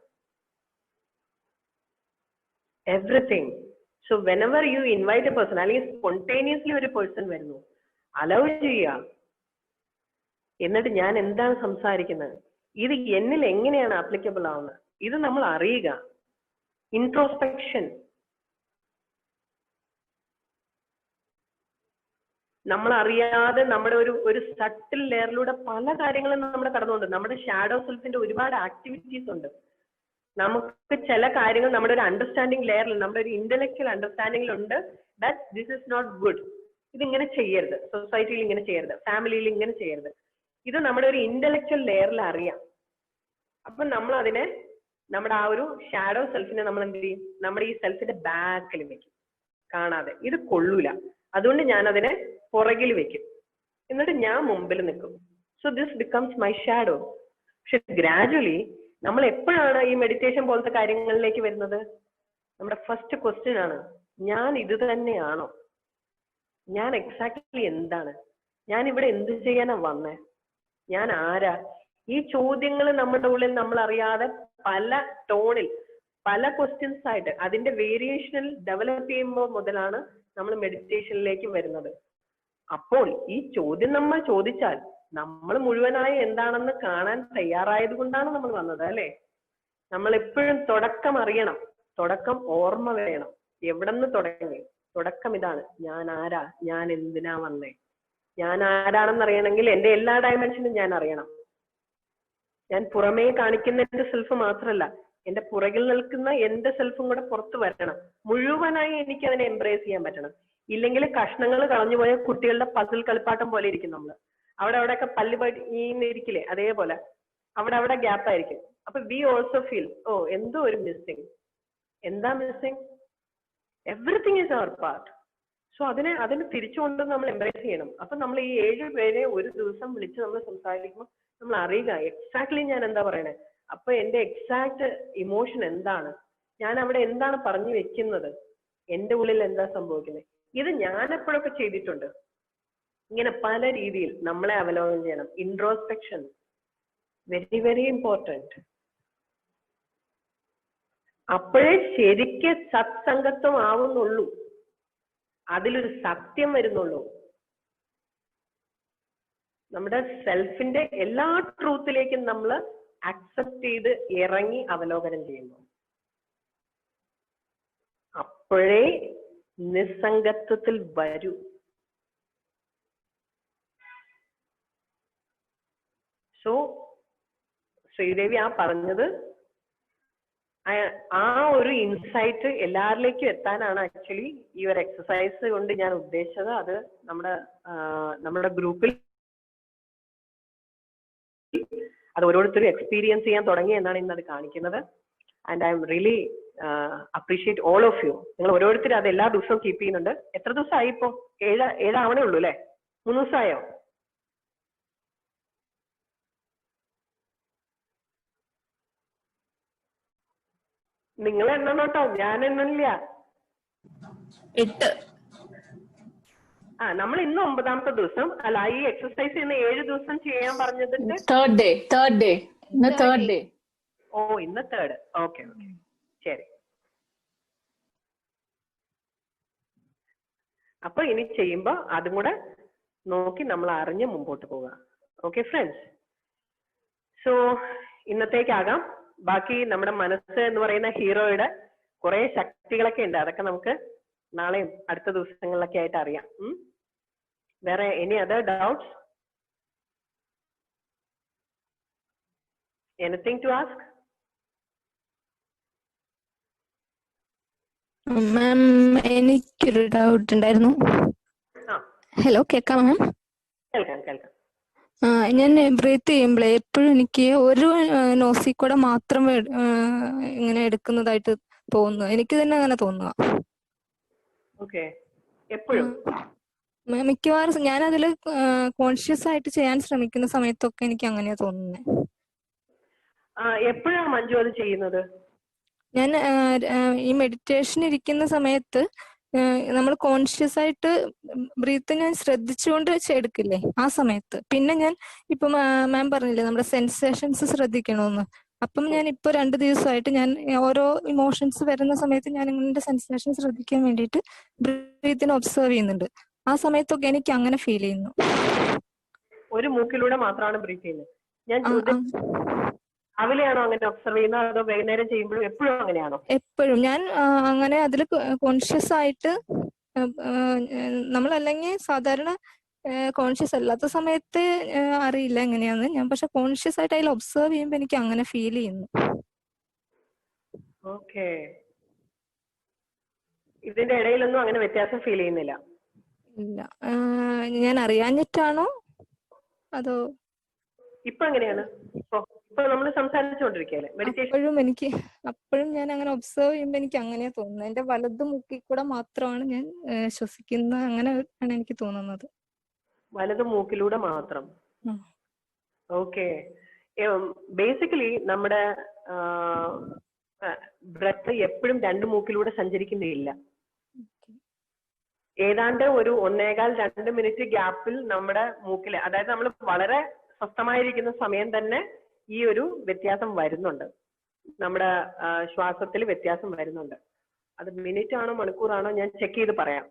Everything. So whenever U invite A person, അല്ലെങ്കിൽ സ്പോണ്ടേനിയസ്ലി ഒരു പേഴ്സൺ വരുന്നു, അലൗ ചെയ്യുക. എന്നിട്ട് ഞാൻ എന്താണ് സംസാരിക്കുന്നത്, ഇത് എന്നിൽ എങ്ങനെയാണ് ആപ്ലിക്കബിൾ ആവുന്നത്, ഇത് നമ്മൾ അറിയുക. ഇൻട്രോസ്പെക്ഷൻ. നമ്മൾ അറിയാതെ നമ്മുടെ ഒരു സട്ടിൽ ലെയറിലൂടെ പല കാര്യങ്ങളും നമ്മുടെ കടന്നുണ്ട്. നമ്മുടെ ഷാഡോ സെൽഫിന്റെ ഒരുപാട് ആക്ടിവിറ്റീസ് ഉണ്ട്. നമുക്ക് ചില കാര്യങ്ങൾ നമ്മുടെ ഒരു അണ്ടർസ്റ്റാൻഡിങ് ലെയറിൽ, നമ്മുടെ ഒരു ഇന്റലക്ച്വൽ അണ്ടർസ്റ്റാൻഡിംഗിൽ ഉണ്ട് that this is not good, ഇതിങ്ങനെ ചെയ്യരുത്, സൊസൈറ്റിയിൽ ഇങ്ങനെ ചെയ്യരുത്, ഫാമിലിയിൽ ഇങ്ങനെ ചെയ്യരുത്. ഇത് നമ്മുടെ ഒരു ഇന്റലക്ച്വൽ ലെയറിൽ അറിയാം. അപ്പൊ നമ്മൾ അതിനെ, നമ്മുടെ ആ ഒരു ഷാഡോ സെൽഫിനെ നമ്മൾ എന്ത് ചെയ്യും, നമ്മുടെ ഈ സെൽഫിന്റെ ബാക്കിൽ വെക്കും, കാണാതെ. ഇത് കൊള്ളൂല, അതുകൊണ്ട് ഞാൻ അതിനെ പുറകിൽ വെക്കും, എന്നിട്ട് ഞാൻ മുമ്പിൽ നിൽക്കും. So this becomes my shadow. പക്ഷെ ഗ്രാജുവലി നമ്മൾ എപ്പോഴാണ് ഈ മെഡിറ്റേഷൻ പോലത്തെ കാര്യങ്ങളിലേക്ക് വരുന്നത്, നമ്മുടെ ഫസ്റ്റ് ക്വസ്റ്റ്യൻ ആണ്, ഞാൻ ഇത് തന്നെയാണോ, ഞാൻ എക്സാക്ട്ലി എന്താണ്, ഞാൻ ഇവിടെ എന്ത് ചെയ്യാനാ വന്നേ, ഞാൻ ആരാ. ഈ ചോദ്യങ്ങൾ നമ്മുടെ ഉള്ളിൽ നമ്മൾ അറിയാതെ പല ടോണിൽ പല ക്വസ്റ്റ്യൻസ് ആയിട്ട് അതിന്റെ വേരിയേഷനിൽ ഡെവലപ്പ് ചെയ്യുമ്പോൾ മുതലാണ് നമ്മൾ മെഡിറ്റേഷനിലേക്ക് വരുന്നത്. അപ്പോൾ ഈ ചോദ്യം നമ്മൾ ചോദിച്ചാൽ നമ്മൾ മുഴുവനായി എന്താണെന്ന് കാണാൻ തയ്യാറായത് കൊണ്ടാണ് നമ്മൾ വന്നത്, അല്ലെ? നമ്മൾ എപ്പോഴും തുടക്കം അറിയണം, തുടക്കം ഓർമ്മ വേണം. എവിടെ നിന്ന് തുടങ്ങി? തുടക്കം ഇതാണ്, ഞാൻ ആരാ, ഞാൻ എന്തിനാ വന്നേ. ഞാൻ ആരാണെന്ന് അറിയണമെങ്കിൽ എന്റെ എല്ലാ ഡയമെൻഷനും ഞാൻ അറിയണം. ഞാൻ പുറമേ കാണിക്കുന്ന എന്റെ സെൽഫ് മാത്രമല്ല, എന്റെ പുറകിൽ നിൽക്കുന്ന എന്റെ സെൽഫും കൂടെ പുറത്തു വരണം. മുഴുവനായി എനിക്ക് അതിനെ എംബ്രേസ് ചെയ്യാൻ പറ്റണം. ഇല്ലെങ്കിൽ കഷ്ണങ്ങൾ കളഞ്ഞുപോയ കുട്ടികളുടെ പസിൽ കളിപ്പാട്ടം പോലെ ഇരിക്കും നമ്മള്. അവിടെയൊക്കെ പല്ല് ഇരിക്കില്ലേ, അതേപോലെ അവിടെ ഗ്യാപ്പ് ആയിരിക്കും. അപ്പൊ വി ഓൾസോ ഫീൽ ഓ എന്തോ ഒരു മിസ്സിങ്. എന്താ missing? Everything is our part. So അതിന് തിരിച്ചുകൊണ്ട് നമ്മൾ എംബ്രേസ് ചെയ്യണം. അപ്പൊ നമ്മൾ ഈ 7 പേരെ ഒരു ദിവസം വിളിച്ച് നമ്മൾ സംസാരിക്കുമ്പോൾ നമ്മൾ അറിയുക എക്സാക്ട്ലി ഞാൻ എന്താ പറയണേ, അപ്പൊ എന്റെ എക്സാക്ട് ഇമോഷൻ എന്താണ്, ഞാൻ അവിടെ എന്താണ് പറഞ്ഞു വെക്കുന്നത്, എന്റെ ഉള്ളിൽ എന്താ സംഭവിക്കുന്നത്. ഇത് ഞാൻ എപ്പോഴൊക്കെ ചെയ്തിട്ടുണ്ട്. ഇങ്ങനെ പല രീതിയിൽ നമ്മളെ അവലോകനം ചെയ്യണം. Introspection very very important. അപ്പോഴേ ശരിക്ക് സത്സംഗത്വം ആവുന്നുള്ളൂ, അതിലൊരു സത്യം വരുന്നുള്ളൂ. നമ്മുടെ സെൽഫിന്റെ എല്ലാ ട്രൂത്തിലേക്കും നമ്മൾ അക്സെപ്റ്റ് ചെയ്ത് ഇറങ്ങി അവലോകനം ചെയ്യുന്നു. അപ്പോഴേ നിസ്സംഗത്വത്തിൽ വരൂ. സോ ശ്രീദേവി ആ പറഞ്ഞത്, ആ ഒരു ഇൻസൈറ്റ് എല്ലാവരിലേക്കും എത്താനാണ് ആക്ച്വലി ഈ ഒരു എക്സസൈസ് കൊണ്ട് ഞാൻ ഉദ്ദേശിച്ചത്. അത് നമ്മുടെ ഗ്രൂപ്പിൽ അത് ഓരോരുത്തരും എക്സ്പീരിയൻസ് ചെയ്യാൻ തുടങ്ങി എന്നാണ് ഇന്നത് കാണിക്കുന്നത്. And I'm really appreciate all of you. നിങ്ങൾ ഓരോരുത്തരും അത് എല്ലാ ദിവസവും കീപ്പ് ചെയ്യുന്നുണ്ട്. എത്ര ദിവസമായി ഇപ്പോ? 7 ആവണേ ഉള്ളൂ അല്ലേ? 3 ദിവസമായോ? നിങ്ങൾ എണ്ണണം കേട്ടോ, ഞാൻ എണ്ണണില്ല. 8. നമ്മൾ ഇന്ന് 9ാമത്തെ ദിവസം അല്ല. ഈ എക്സസൈസ് ഇന്ന് 7 ദിവസം ചെയ്യാൻ പറഞ്ഞതിന്റെ തേർഡ് ഡേ. ഇന്ന് തേർഡ് ഡേ. ഓ ഇന്ന് തേർഡ്. ഓക്കെ ഓക്കെ ശരി. അപ്പൊ ഇനി ചെയ്യുമ്പോ അതും കൂടെ നോക്കി നമ്മൾ അറിഞ്ഞ് മുമ്പോട്ട് പോവുക. Okay friends. സോ ഇന്നത്തേക്കാകാം. ബാക്കി നമ്മുടെ മനസ്സ് എന്ന് പറയുന്ന ഹീറോയുടെ കുറെ ശക്തികളൊക്കെ ഉണ്ട്. അതൊക്കെ നമുക്ക് നാളെയും അടുത്ത ദിവസങ്ങളിലൊക്കെ ആയിട്ട് അറിയാം. വേറെ any other doubts? Anything to ask? Ma'am എനിക്കൊരു ഡൗട്ട് ഉണ്ടായിരുന്നു. ഹലോ, കേൾക്കാം മാം? കേൾക്കാം. ഞാൻ ബ്രീത്ത് ചെയ്യുമ്പോഴേ എപ്പോഴും എനിക്ക് ഒരു നോസിൽ കൂടെ മാത്രം ഇങ്ങനെ എടുക്കുന്നതായിട്ട് തോന്നുന്നു. എനിക്ക് തന്നെ അങ്ങനെ തോന്നുക. മിക്കവാറും ഞാൻ അതിൽ കോൺഷ്യസ് ആയിട്ട് ചെയ്യാൻ ശ്രമിക്കുന്ന സമയത്തൊക്കെ എനിക്ക് അങ്ങനെയാ തോന്നുന്നത്. എപ്പോഴാണ് മഞ്ജു അത് ചെയ്യുന്നത്? ഞാൻ ഈ മെഡിറ്റേഷൻ ഇരിക്കുന്ന സമയത്ത് നമ്മൾ കോൺഷ്യസ് ആയിട്ട് ബ്രീത്ത് ഞാൻ ശ്രദ്ധിച്ചുകൊണ്ട് എടുക്കില്ലേ, ആ സമയത്ത്. പിന്നെ ഞാൻ ഇപ്പൊ മാം പറഞ്ഞില്ലേ നമ്മുടെ സെൻസേഷൻസ് ശ്രദ്ധിക്കണമെന്ന്. അപ്പം ഞാൻ ഇപ്പൊ 2 ദിവസമായിട്ട് ഞാൻ ഓരോ ഇമോഷൻസ് വരുന്ന സമയത്ത് ഞാൻ ഇങ്ങനെ സെൻസേഷൻ ശ്രദ്ധിക്കാൻ വേണ്ടിയിട്ട് ബ്രീത്തിനെ ഒബ്സർവ് ചെയ്യുന്നുണ്ട്. ആ സമയത്തൊക്കെ എനിക്ക് അങ്ങനെ ഫീൽ ചെയ്യുന്നു. ഒരു മൂക്കിലൂടെ മാത്രമാണ് ബ്രീത്ത് ചെയ്യുന്നത്. ഞാൻ രാവിലെയാണോ അങ്ങനെ ഒബ്സർവ് ചെയ്യുന്നത്, അതോ വൈകുന്നേരം ചെയ്യുമ്പോഴും എപ്പോഴും അങ്ങനെയാണോ? എപ്പോഴും ഞാൻ അങ്ങനെ അതിൽ കോൺഷ്യസ് ആയിട്ട് നമ്മളല്ലെങ്കിൽ സാധാരണ കോൺഷ്യസ് അല്ലാത്ത സമയത്ത് അറിയില്ല എങ്ങനെയാന്ന് ഞാൻ. പക്ഷെ കോൺഷ്യസ് ആയിട്ട് അതിൽ ഒബ്സർവ് ചെയ്യുമ്പോൾ എനിക്ക് അങ്ങനെ ഫീൽ ചെയ്യുന്നു. ഓക്കേ. ഇതിന്റെ ഇടയിലൊന്നും അങ്ങനെ വ്യത്യാസം ഫീൽ ചെയ്യുന്നില്ല? ഇല്ല. ഞാൻ അറിയാഞ്ഞിട്ടാണോ അതോ ഇപ്പൊ എങ്ങനെയാണ്? ഇപ്പൊ നമ്മൾ സംസാരിച്ചുകൊണ്ടിരിക്കുകയല്ലേ മെഡിറ്റേഷൻ? അപ്പോഴും ഞാൻ അങ്ങനെ ഒബ്സർവ് ചെയ്യുമ്പോൾ എനിക്ക് അങ്ങനെയാ തോന്നുന്നത്. എന്റെ വലത് മുക്കിൽ കൂടെ മാത്രമാണ് ഞാൻ ശ്വസിക്കുന്നത്. അങ്ങനെ ആണ് എനിക്ക് തോന്നുന്നത്. വലത് മൂക്കിലൂടെ മാത്രം? ഓക്കെ. ബേസിക്കലി നമ്മുടെ ബ്രെത്ത് എപ്പോഴും 2 മൂക്കിലൂടെ സഞ്ചരിക്കുന്നില്ല. ഏതാണ്ട് ഒരു 1.25-2 മിനിറ്റ് ഗ്യാപ്പിൽ നമ്മുടെ മൂക്കില്, അതായത് നമ്മൾ വളരെ സ്വസ്ഥമായിരിക്കുന്ന സമയം തന്നെ ഈ ഒരു വ്യത്യാസം വരുന്നുണ്ട്. നമ്മുടെ ശ്വാസത്തിൽ വ്യത്യാസം വരുന്നുണ്ട്. അത് മിനിറ്റ് ആണോ മണിക്കൂറാണോ ഞാൻ ചെക്ക് ചെയ്ത് പറയാം.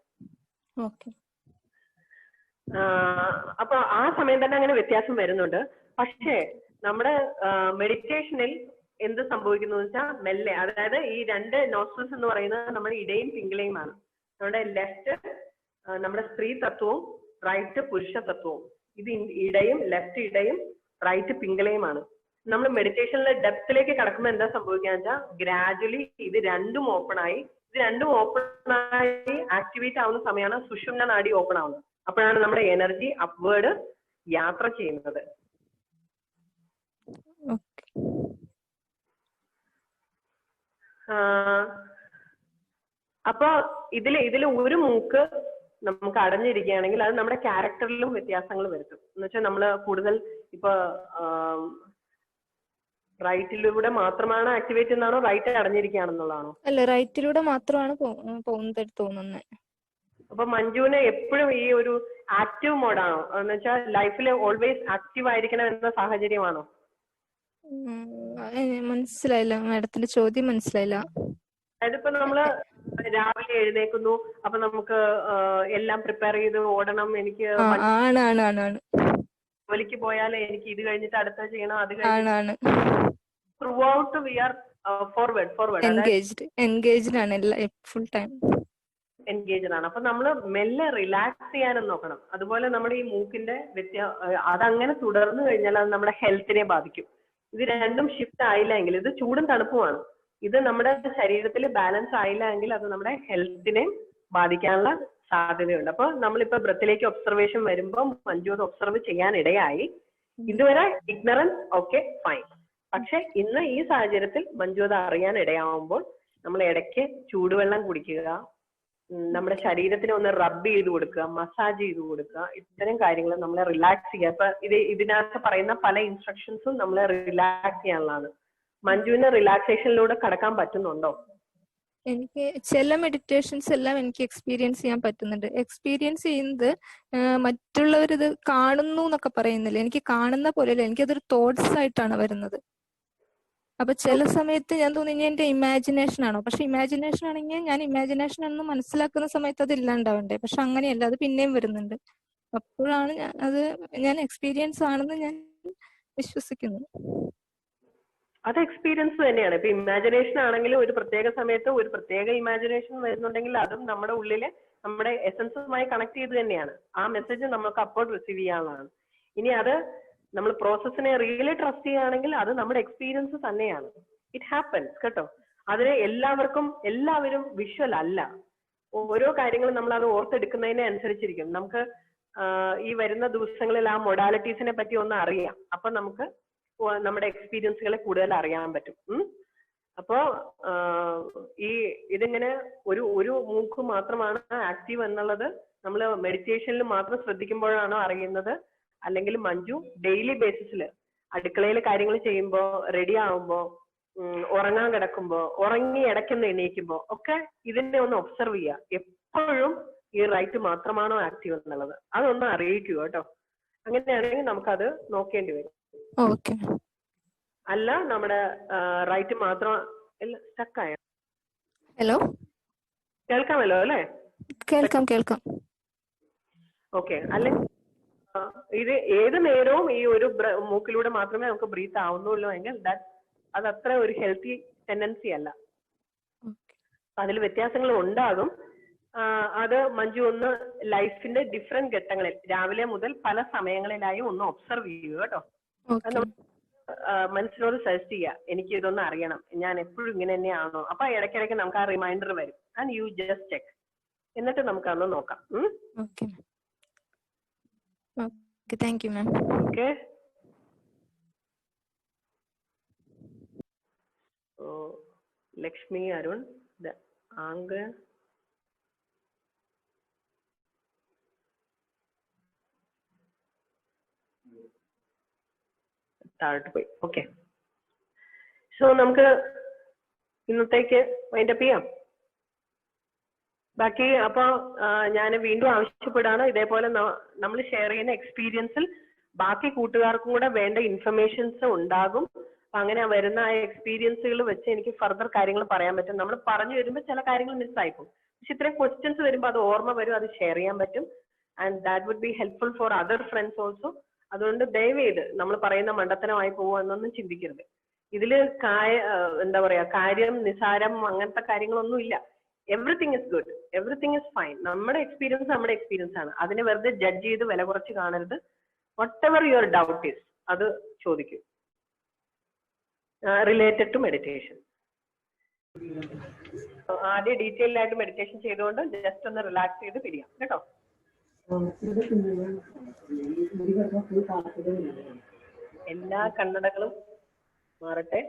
അപ്പൊ ആ സമയം തന്നെ അങ്ങനെ വ്യത്യാസം വരുന്നുണ്ട്. പക്ഷേ നമ്മുടെ മെഡിറ്റേഷനിൽ എന്ത് സംഭവിക്കുന്നു വെച്ചാൽ മെല്ലെ, അതായത് ഈ 2 നോസ്ട്രിൽസ് എന്ന് പറയുന്നത് നമ്മുടെ ഇടയും പിങ്കളയുമാണ്. നമ്മുടെ ലെഫ്റ്റ് നമ്മുടെ സ്ത്രീ തത്വവും റൈറ്റ് പുരുഷ തത്വവും. ഇത് ഇടയും ലെഫ്റ്റ് ഇടയും റൈറ്റ് പിങ്കളയുമാണ്. നമ്മൾ മെഡിറ്റേഷനിലെ ഡെപ്തിലേക്ക് കടക്കുമ്പോൾ എന്താ സംഭവിക്കുക വെച്ചാൽ ഗ്രാജുവലി ഇത് രണ്ടും ഓപ്പൺ ആയി ആക്ടിവേറ്റ് ആവുന്ന സമയമാണ് സുഷുമ്ന നാഡി ഓപ്പൺ ആവുന്നത്. അപ്പോഴാണ് നമ്മുടെ എനർജി അപ്വേർഡ് യാത്ര ചെയ്യുന്നത്. അപ്പൊ ഇതില് ഒരു മൂക്ക് നമുക്ക് അടഞ്ഞിരിക്കുകയാണെങ്കിൽ അത് നമ്മുടെ ക്യാരക്ടറിലും വ്യത്യാസങ്ങൾ വരുത്തും. എന്ന് വെച്ചാൽ നമ്മള് കൂടുതൽ ഇപ്പൊ റൈറ്റിലൂടെ മാത്രമാണ് ആക്ടിവേറ്റ് ചെയ്യുന്നതാണോ, റൈറ്റ് അടഞ്ഞിരിക്കുകയാണെന്നുള്ളതാണോ? അല്ല, റൈറ്റിലൂടെ മാത്രമാണ് പോകുന്നത് തോന്നുന്നത്. അപ്പൊ മഞ്ജുവിന് എപ്പോഴും ഈ ഒരു ആക്റ്റീവ് മോഡാണോ, എന്ന് വെച്ചാൽ ലൈഫിൽ ഓൾവേസ് ആക്റ്റീവ് ആയിരിക്കണം എന്ന സാഹചര്യമാണോ? മനസ്സിലായില്ല മാഡത്തിന്റെ ചോദ്യം, മനസ്സിലായില്ല. അതായത് ഇപ്പൊ നമ്മള് രാവിലെ എഴുന്നേക്കുന്നു, അപ്പൊ നമുക്ക് എല്ലാം പ്രിപ്പയർ ചെയ്ത് ഓടണം, എനിക്ക് ജോലിക്ക് പോയാൽ എനിക്ക് ഇത് കഴിഞ്ഞിട്ട് അടുത്ത ചെയ്യണം, അത് കഴിഞ്ഞ് throughout we are forward engaged ആണ്, ഫുൾ ടൈം എൻഗേജ്ഡ് ആണ്. അപ്പൊ നമ്മള് മെല്ലെ റിലാക്സ് ചെയ്യാനും നോക്കണം. അതുപോലെ നമ്മുടെ ഈ മൂക്കിന്റെ അതങ്ങനെ തുടർന്നു കഴിഞ്ഞാൽ അത് നമ്മുടെ ഹെൽത്തിനെ ബാധിക്കും. ഇത് രണ്ടും ഷിഫ്റ്റ് ആയില്ല എങ്കിൽ, ഇത് ചൂടും തണുപ്പുമാണ്, ഇത് നമ്മുടെ ശരീരത്തിൽ ബാലൻസ് ആയില്ല എങ്കിൽ അത് നമ്മുടെ ഹെൽത്തിനെ ബാധിക്കാനുള്ള സാധ്യതയുണ്ട്. അപ്പൊ നമ്മളിപ്പോ ബ്രത്തിലേക്ക് ഒബ്സർവേഷൻ വരുമ്പോൾ മഞ്ജു അത് ഒബ്സർവ് ചെയ്യാൻ ഇടയായി. ഇതുവരെ ഇഗ്നറൻസ്, ഓക്കെ ഫൈൻ. പക്ഷെ ഇന്ന് ഈ സാഹചര്യത്തിൽ മഞ്ജു അത് അറിയാൻ ഇടയാവുമ്പോൾ നമ്മൾ ഇടയ്ക്ക് ചൂടുവെള്ളം കുടിക്കുക, നമ്മുടെ ശരീരത്തിനെ ഒന്ന് റബ്ബ് ചെയ്ത് കൊടുക്കുക, മസാജ് ചെയ്ത് കൊടുക്കുക, ഇത്തരം കാര്യങ്ങൾ നമ്മളെ റിലാക്സ് ചെയ്യുക. അപ്പൊ ഇതിനകത്ത് പറയുന്ന പല ഇൻസ്ട്രക്ഷൻസും നമ്മളെ റിലാക്സ് ചെയ്യാനുള്ളതാണ്. മഞ്ജുവിന് റിലാക്സേഷനിലൂടെ കടക്കാൻ പറ്റുന്നുണ്ടോ? എനിക്ക് ചില മെഡിറ്റേഷൻസ് എല്ലാം എനിക്ക് എക്സ്പീരിയൻസ് ചെയ്യാൻ പറ്റുന്നുണ്ട്. എക്സ്പീരിയൻസ് ചെയ്യുന്നത് മറ്റുള്ളവർ ഇത് കാണുന്നു എന്നൊക്കെ പറയുന്നില്ല, എനിക്ക് കാണുന്ന പോലെയല്ല, എനിക്കതൊരു തോട്ട്സ് ആയിട്ടാണ് വരുന്നത്. അപ്പൊ ചില സമയത്ത് ഞാൻ തോന്നി എന്റെ ഇമാജിനേഷൻ ആണോ, പക്ഷെ ഇമാജിനേഷൻ ആണെങ്കിൽ ഞാൻ ഇമാജിനേഷൻ ആണെന്ന് മനസ്സിലാക്കുന്ന സമയത്ത് അത് ഇല്ലാണ്ടാവണ്ടേ, പക്ഷെ അങ്ങനെയല്ല, അത് പിന്നെയും വരുന്നുണ്ട്. അപ്പോഴാണ് ഞാൻ എക്സ്പീരിയൻസ് ആണെന്ന് ഞാൻ വിശ്വസിക്കുന്നു. അത് എക്സ്പീരിയൻസ് തന്നെയാണ്. ഇപ്പൊ ഇമാജിനേഷൻ ആണെങ്കിലും ഒരു പ്രത്യേക സമയത്ത് ഒരു പ്രത്യേക ഇമാജിനേഷൻ വരുന്നുണ്ടെങ്കിൽ അതും നമ്മുടെ ഉള്ളിലെ നമ്മുടെ എസൻസുമായി കണക്ട് ചെയ്ത് തന്നെയാണ്. ആ മെസ്സേജ് നമുക്ക് അപ്പോൾ റിസീവ് ചെയ്യാനുള്ളതാണ്. ഇനി അത് നമ്മൾ പ്രോസസ്സിനെ റിയലി ട്രസ്റ്റ് ചെയ്യുകയാണെങ്കിൽ അത് നമ്മുടെ എക്സ്പീരിയൻസ് തന്നെയാണ്. ഇറ്റ് ഹാപ്പൻസ് കേട്ടോ. അതിന് എല്ലാവരും വിഷ്വൽ അല്ല. ഓരോ കാര്യങ്ങളും നമ്മൾ അത് ഓർത്തെടുക്കുന്നതിനെ അനുസരിച്ചിരിക്കും. നമുക്ക് ഈ വരുന്ന ദിവസങ്ങളിൽ ആ മൊഡാലിറ്റീസിനെ പറ്റി ഒന്ന് അറിയാം. അപ്പൊ നമുക്ക് നമ്മുടെ എക്സ്പീരിയൻസുകളെ കൂടുതൽ അറിയാൻ പറ്റും. അപ്പോ ഇതിങ്ങനെ ഒരു മൂക്ക് മാത്രമാണ് ആക്റ്റീവ് എന്നുള്ളത് നമ്മൾ മെഡിറ്റേഷനിൽ മാത്രം ശ്രദ്ധിക്കുമ്പോഴാണോ അറിയുന്നത്, അല്ലെങ്കിൽ മഞ്ജു ഡെയിലി ബേസിസിൽ അടുക്കളയിൽ കാര്യങ്ങൾ ചെയ്യുമ്പോ, റെഡി ആവുമ്പോ, ഉറങ്ങാൻ കിടക്കുമ്പോ, ഉറങ്ങി ഇടയ്ക്കൊന്ന് എണീക്കുമ്പോ ഒക്കെ ഇതിനെ ഒന്ന് ഒബ്സർവ് ചെയ്യുക. എപ്പോഴും ഈ റൈറ്റ് മാത്രമാണോ ആക്റ്റീവ് എന്നുള്ളത് അതൊന്ന് അറിയിക്കുക കേട്ടോ. അങ്ങനെയാണെങ്കിൽ നമുക്കത് നോക്കേണ്ടി വരും. അല്ല നമ്മുടെ റൈറ്റ് മാത്രം സ്റ്റക്കായ. ഹലോ, കേൾക്കാമല്ലോ അല്ലേ? കേൾക്കാം. ഓക്കെ. അല്ലെങ്കിൽ ഇത് ഏത് നേരവും ഈ ഒരു മൂക്കിലൂടെ മാത്രമേ നമുക്ക് ബ്രീത്ത് ആവുന്നുള്ളൂ എങ്കിൽ അത് അത്ര ഒരു ഹെൽത്തി ടെൻഡൻസി അല്ല. അതിൽ വ്യത്യാസങ്ങൾ ഉണ്ടാകും. അത് മഞ്ജു ഒന്ന് ലൈഫിന്റെ ഡിഫറെന്റ് ഘട്ടങ്ങളിൽ രാവിലെ മുതൽ പല സമയങ്ങളിലായി ഒന്ന് ഒബ്സർവ് ചെയ്യുക കേട്ടോ. മനസ്സിനോട് സജസ്റ്റ് ചെയ്യുക, എനിക്ക് ഇതൊന്ന് അറിയണം, ഞാൻ എപ്പോഴും ഇങ്ങനെ തന്നെയാണോ. അപ്പൊ ഇടയ്ക്കിടയ്ക്ക് നമുക്ക് ആ റിമൈൻഡർ വരും. ആൻഡ് യു ജസ്റ്റ് ചെക്ക്, എന്നിട്ട് നമുക്ക് അന്ന് നോക്കാം. Thank you ma'am. Okay. Lakshmi Arun താഴോട്ട് പോയി. ഓക്കെ. സോ നമുക്ക് ഇന്നത്തേക്ക് വൈൻഡപ്പ് ചെയ്യാം. ബാക്കി അപ്പൊ ഞാൻ വീണ്ടും ആവശ്യപ്പെടാണ്, ഇതേപോലെ നമ്മൾ ഷെയർ ചെയ്യുന്ന എക്സ്പീരിയൻസിൽ ബാക്കി കൂട്ടുകാർക്കും കൂടെ വേണ്ട ഇൻഫർമേഷൻസ് ഉണ്ടാകും. അപ്പൊ അങ്ങനെ വരുന്ന ആ എക്സ്പീരിയൻസുകൾ വെച്ച് എനിക്ക് ഫർദർ കാര്യങ്ങൾ പറയാൻ പറ്റും. നമ്മൾ പറഞ്ഞു വരുമ്പോൾ ചില കാര്യങ്ങൾ മിസ്സായിപ്പോകും, പക്ഷെ ഇത്രയും ക്വസ്റ്റ്യൻസ് വരുമ്പോൾ അത് ഓർമ്മ വരും, അത് ഷെയർ ചെയ്യാൻ പറ്റും. And that would be helpful for other friends also. അതുകൊണ്ട് ദയവേത് നമ്മൾ പറയുന്ന മണ്ടത്തരമായി പോവുക എന്നൊന്നും ചിന്തിക്കരുത്. ഇതില് എന്താ പറയാ, കാര്യം നിസാരം അങ്ങനത്തെ കാര്യങ്ങളൊന്നും ഇല്ല. Everything is good, everything is fine. നമ്മുടെ എക്സ്പീരിയൻസ് ആണ്. അതിനെ വെറുതെ ജഡ്ജ് ചെയ്ത് വില കുറച്ച് കാണരുത്. What ever your doubt is അത് ചോദിക്കും, റിലേറ്റഡ് ടു മെഡിറ്റേഷൻ. ആദ്യം ഡീറ്റെയിൽഡ് ആയിട്ട് മെഡിറ്റേഷൻ ചെയ്തുകൊണ്ട് ജസ്റ്റ് ഒന്ന് റിലാക്സ് ചെയ്ത് പിരിയാം കേട്ടോ. എല്ലാ കണ്ണടകളും മാറട്ടെ.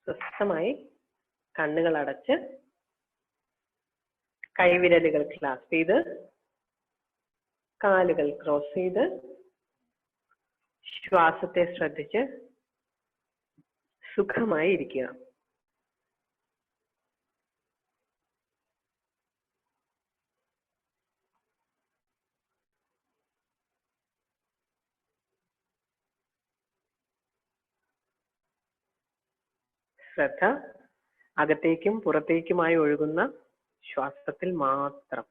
സ്വസ്ഥമായി കണ്ണുകൾ അടച്ച് കൈവിരലുകൾ ക്ലാസ്പ് ചെയ്ത് കാലുകൾ ക്രോസ് ചെയ്ത് ശ്വാസത്തെ ശ്രദ്ധിച്ച് സുഖമായി ഇരിക്കുക. ശ്രദ്ധ അകത്തേക്കും പുറത്തേക്കുമായി ഒഴുകുന്ന ശ്വാസത്തിൽ മാത്രം.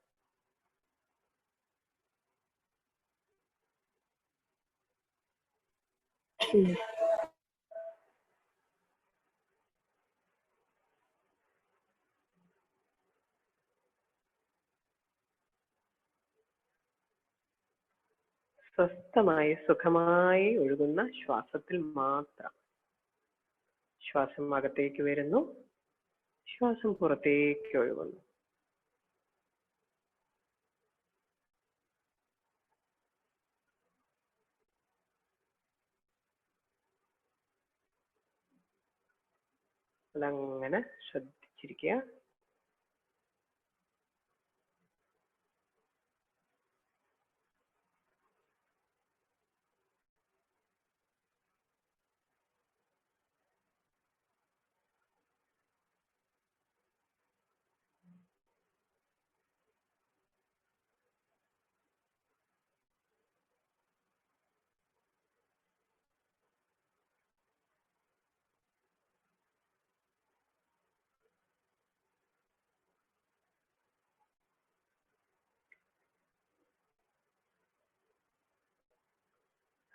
സ്വസ്ഥമായി സുഖമായി ഒഴുകുന്ന ശ്വാസത്തിൽ മാത്രം. ശ്വാസം അകത്തേക്ക് വരുന്നു, ശ്വാസം പുറത്തേക്ക് ഒഴുകുന്നു. അതങ്ങനെ ശ്രദ്ധിച്ചിരിക്കുക.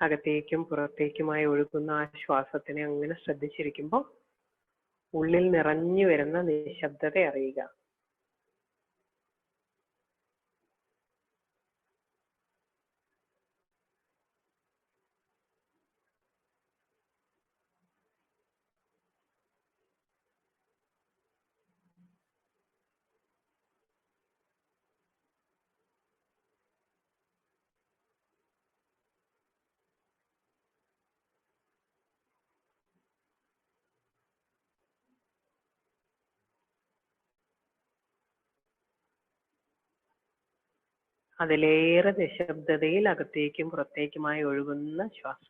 അകത്തേക്കും പുറത്തേക്കുമായി ഒഴുകുന്ന ആ ശ്വാസത്തിനെ അങ്ങനെ ശ്രദ്ധിച്ചിരിക്കുമ്പോൾ ഉള്ളിൽ നിറഞ്ഞു വരുന്ന നിശബ്ദത അറിയുക. അതിലേറെ നിശബ്ദതയിൽ അകത്തേക്കും പുറത്തേക്കുമായി ഒഴുകുന്ന ശ്വാസം.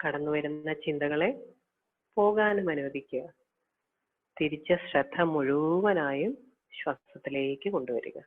കടന്നു വരുന്ന ചിന്തകളെ പോകാനും അനുവദിക്കുക. തിരിച്ച് ശ്രദ്ധ മുഴുവനായും ശ്വാസത്തിലേക്ക് കൊണ്ടുവരിക.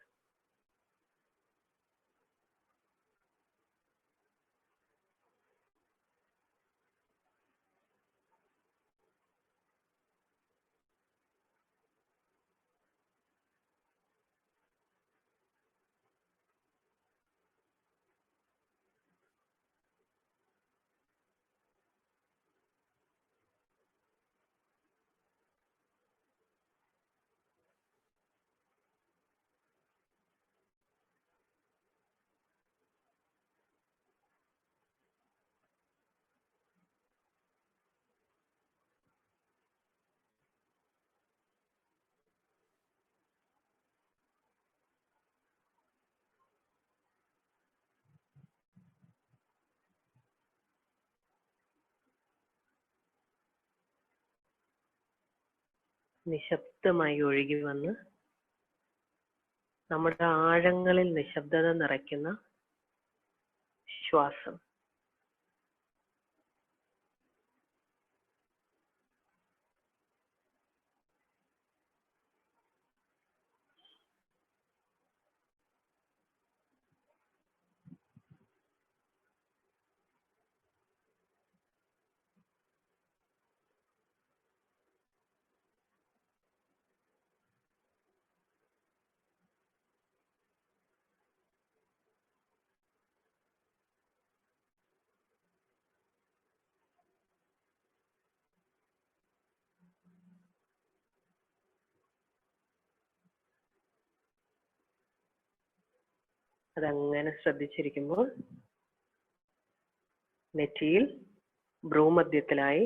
നിശബ്ദമായി ഒഴുകി വന്ന് നമ്മുടെ ആഴങ്ങളിൽ നിശബ്ദത നിറയ്ക്കുന്ന ശ്വാസം അതങ്ങനെ ശ്രദ്ധിച്ചിരിക്കുമ്പോൾ നെറ്റിയിൽ ഭ്രൂമധ്യത്തിലായി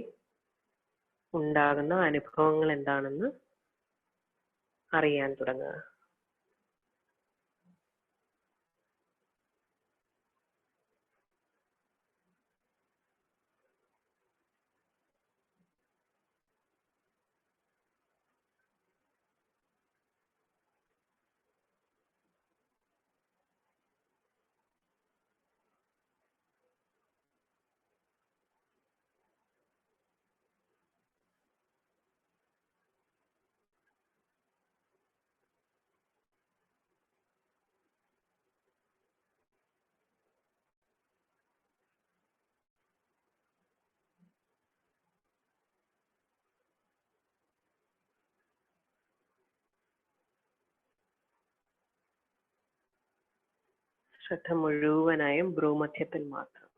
ഉണ്ടാകുന്ന അനുഭവങ്ങൾ എന്താണെന്ന് അറിയാൻ തുടങ്ങുക. ശ്രദ്ധ മുഴുവനായും ഭ്രൂമധ്യത്തിൽ മാത്രം.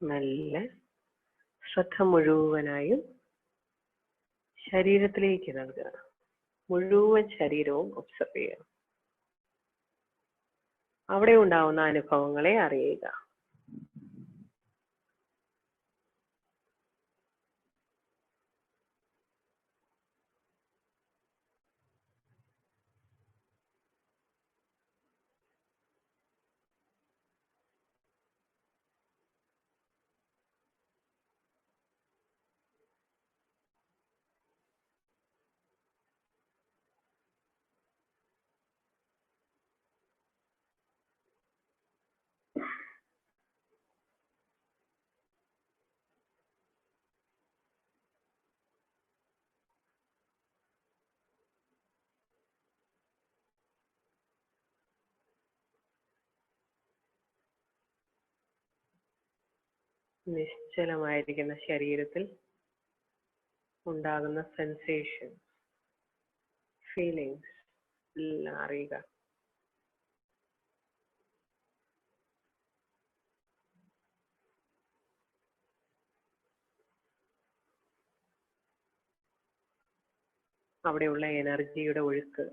നല്ല ശ്രദ്ധ മുഴുവനായും ശരീരത്തിലേക്ക് നൽകുക. മുഴുവൻ ശരീരവും ഒബ്സർവ് ചെയ്യുക. അവിടെ ഉണ്ടാവുന്ന അനുഭവങ്ങളെ അറിയുക. നിശ്ചലമായിരിക്കുന്ന ശരീരത്തിൽ ഉണ്ടാകുന്ന സെൻസേഷൻ, ഫീലിങ്സ് എല്ലാം അറിയുക. അവിടെയുള്ള എനർജിയുടെ ഒഴുക്ക്,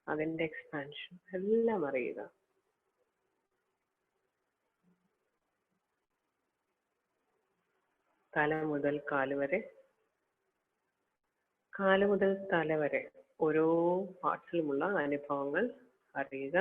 അതിന്റെ എക്സ്പാൻഷൻ എല്ലാം അറിയുക. തല മുതൽ കാല് വരെ, കാല് മുതൽ തല വരെ ഓരോ പാർട്സിലുമുള്ള അനുഭവങ്ങൾ അറിയുക.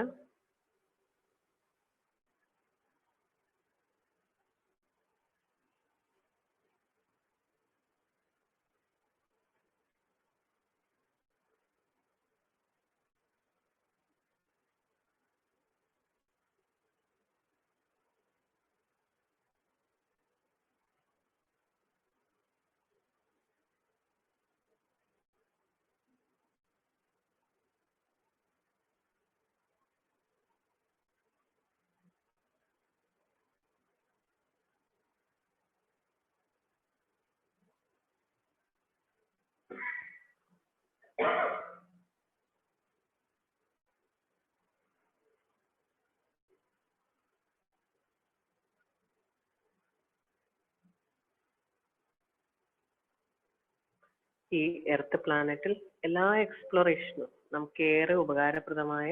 ഈ എർത്ത് പ്ലാനറ്റിൽ എല്ലാ എക്സ്പ്ലോറേഷനും നമുക്ക് ഏറെ ഉപകാരപ്രദമായ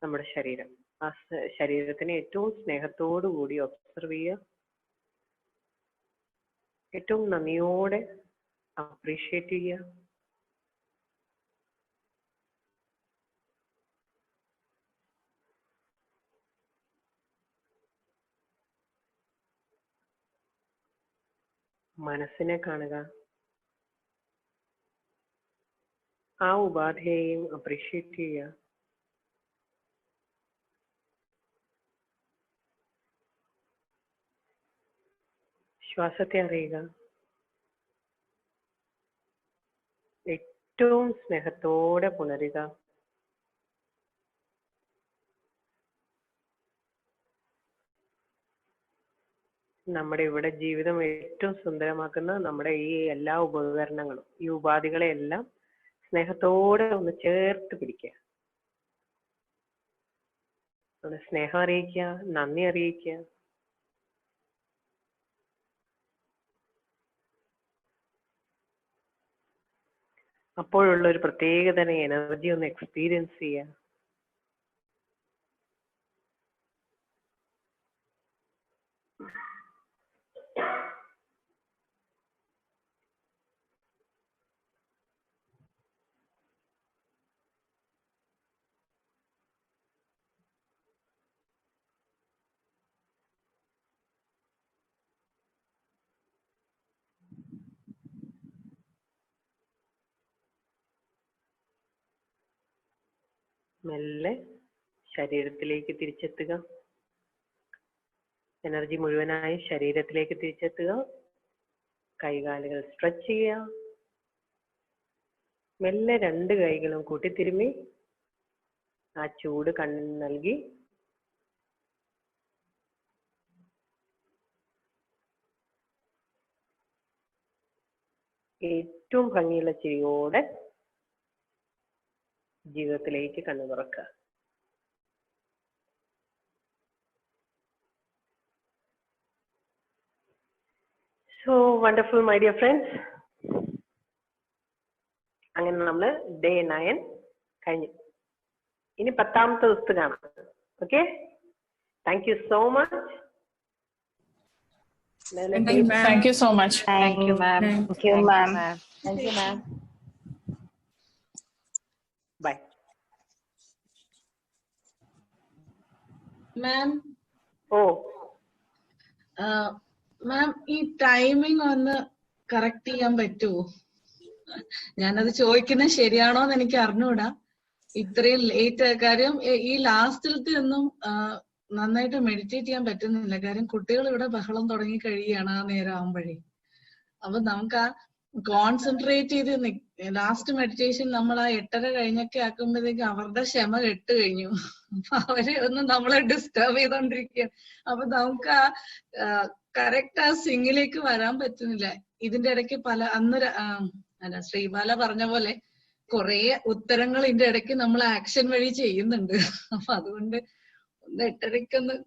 നമ്മുടെ ശരീരം. ആ ശരീരത്തിനെ ഏറ്റവും സ്നേഹത്തോടു കൂടി ഒബ്സർവ് ചെയ്യുക. ഏറ്റവും നന്ദിയോടെ അപ്രീഷിയേറ്റ് ചെയ്യുക. മനസ്സിനെ കാണുക. ആ ഉപാധിയെയും അപ്രീഷിയേറ്റ് ചെയ്യുക. ശ്വാസത്തെ അറിയുക. ഏറ്റവും സ്നേഹത്തോടെ പുണരുക. നമ്മുടെ ഇവിടെ ജീവിതം ഏറ്റവും സുന്ദരമാക്കുന്ന നമ്മുടെ ഈ എല്ലാ ഉപകരണങ്ങളും, ഈ ഉപാധികളെ എല്ലാം സ്നേഹത്തോടെ ഒന്ന് ചേർത്ത് പിടിക്കുക. സ്നേഹം അറിയിക്കുക, നന്ദി അറിയിക്കുക. അപ്പോഴുള്ള ഒരു പ്രത്യേകതരം എനർജി ഒന്ന് എക്സ്പീരിയൻസ് ചെയ്യുക. മെല്ലെ ശരീരത്തിലേക്ക് തിരിച്ചെത്തുക. എനർജി മുഴുവനായി ശരീരത്തിലേക്ക് തിരിച്ചെത്തുക. കൈകാലുകൾ സ്ട്രെച്ച് ചെയ്യുക. മെല്ലെ 2 കൈകളും കൂട്ടിത്തിരുമ്മി ആ ചൂട് കണ്ണിന് നൽകി ഏറ്റവും ഭംഗിയുള്ള ചിരിയോടെ ജീവിതത്തിലേക്ക് കണ്ണു തുറക്കുക. So wonderful my dear friends. അങ്ങനെ നമ്മള് ഡേ 9 കഴിഞ്ഞു. ഇനി 10ാമത്തെ ദിവസത്ത് കാണാം. Okay, thank you so much. Thank you so much. Thank you, ma'am. Thank you, ma'am. Thank you, ma'am. Bye. Ma'am, ഓ മാം ഈ ടൈമിംഗ് ഒന്ന് കറക്റ്റ് ചെയ്യാൻ പറ്റുമോ? ഞാനത് ചോദിക്കുന്നത് ശരിയാണോന്ന് എനിക്ക് അറിഞ്ഞൂടാ. ഇത്രയും ലേറ്റ് കാര്യം ഈ ലാസ്റ്റിലത്തെ ഒന്നും നന്നായിട്ട് മെഡിറ്റേറ്റ് ചെയ്യാൻ പറ്റുന്നില്ല. കാര്യം കുട്ടികൾ ഇവിടെ ബഹളം തുടങ്ങി കഴിയുകയാണ് ആ നേരം ആകുമ്പോഴേ. അപ്പൊ നമുക്ക് ആ കോൺസെൻട്രേറ്റ് ചെയ്ത് ലാസ്റ്റ് മെഡിറ്റേഷൻ നമ്മൾ ആ 8:30 കഴിഞ്ഞൊക്കെ ആക്കുമ്പോഴത്തേക്ക് അവരുടെ ക്ഷമ കെട്ട് കഴിഞ്ഞു. അപ്പൊ അവരെ ഒന്നും നമ്മളെ ഡിസ്റ്റർബ് ചെയ്തോണ്ടിരിക്കുകയാണ്. അപ്പൊ നമുക്ക് ആ കറക്റ്റ് ആ സിംഗിലേക്ക് വരാൻ പറ്റുന്നില്ല. ഇതിന്റെ ഇടയ്ക്ക് അല്ല ശ്രീബാല പറഞ്ഞ പോലെ കുറെ ഉത്തരങ്ങൾ ഇതിന്റെ ഇടയ്ക്ക് നമ്മൾ ആക്ഷൻ വഴി ചെയ്യുന്നുണ്ട്. അപ്പൊ അതുകൊണ്ട് 8:30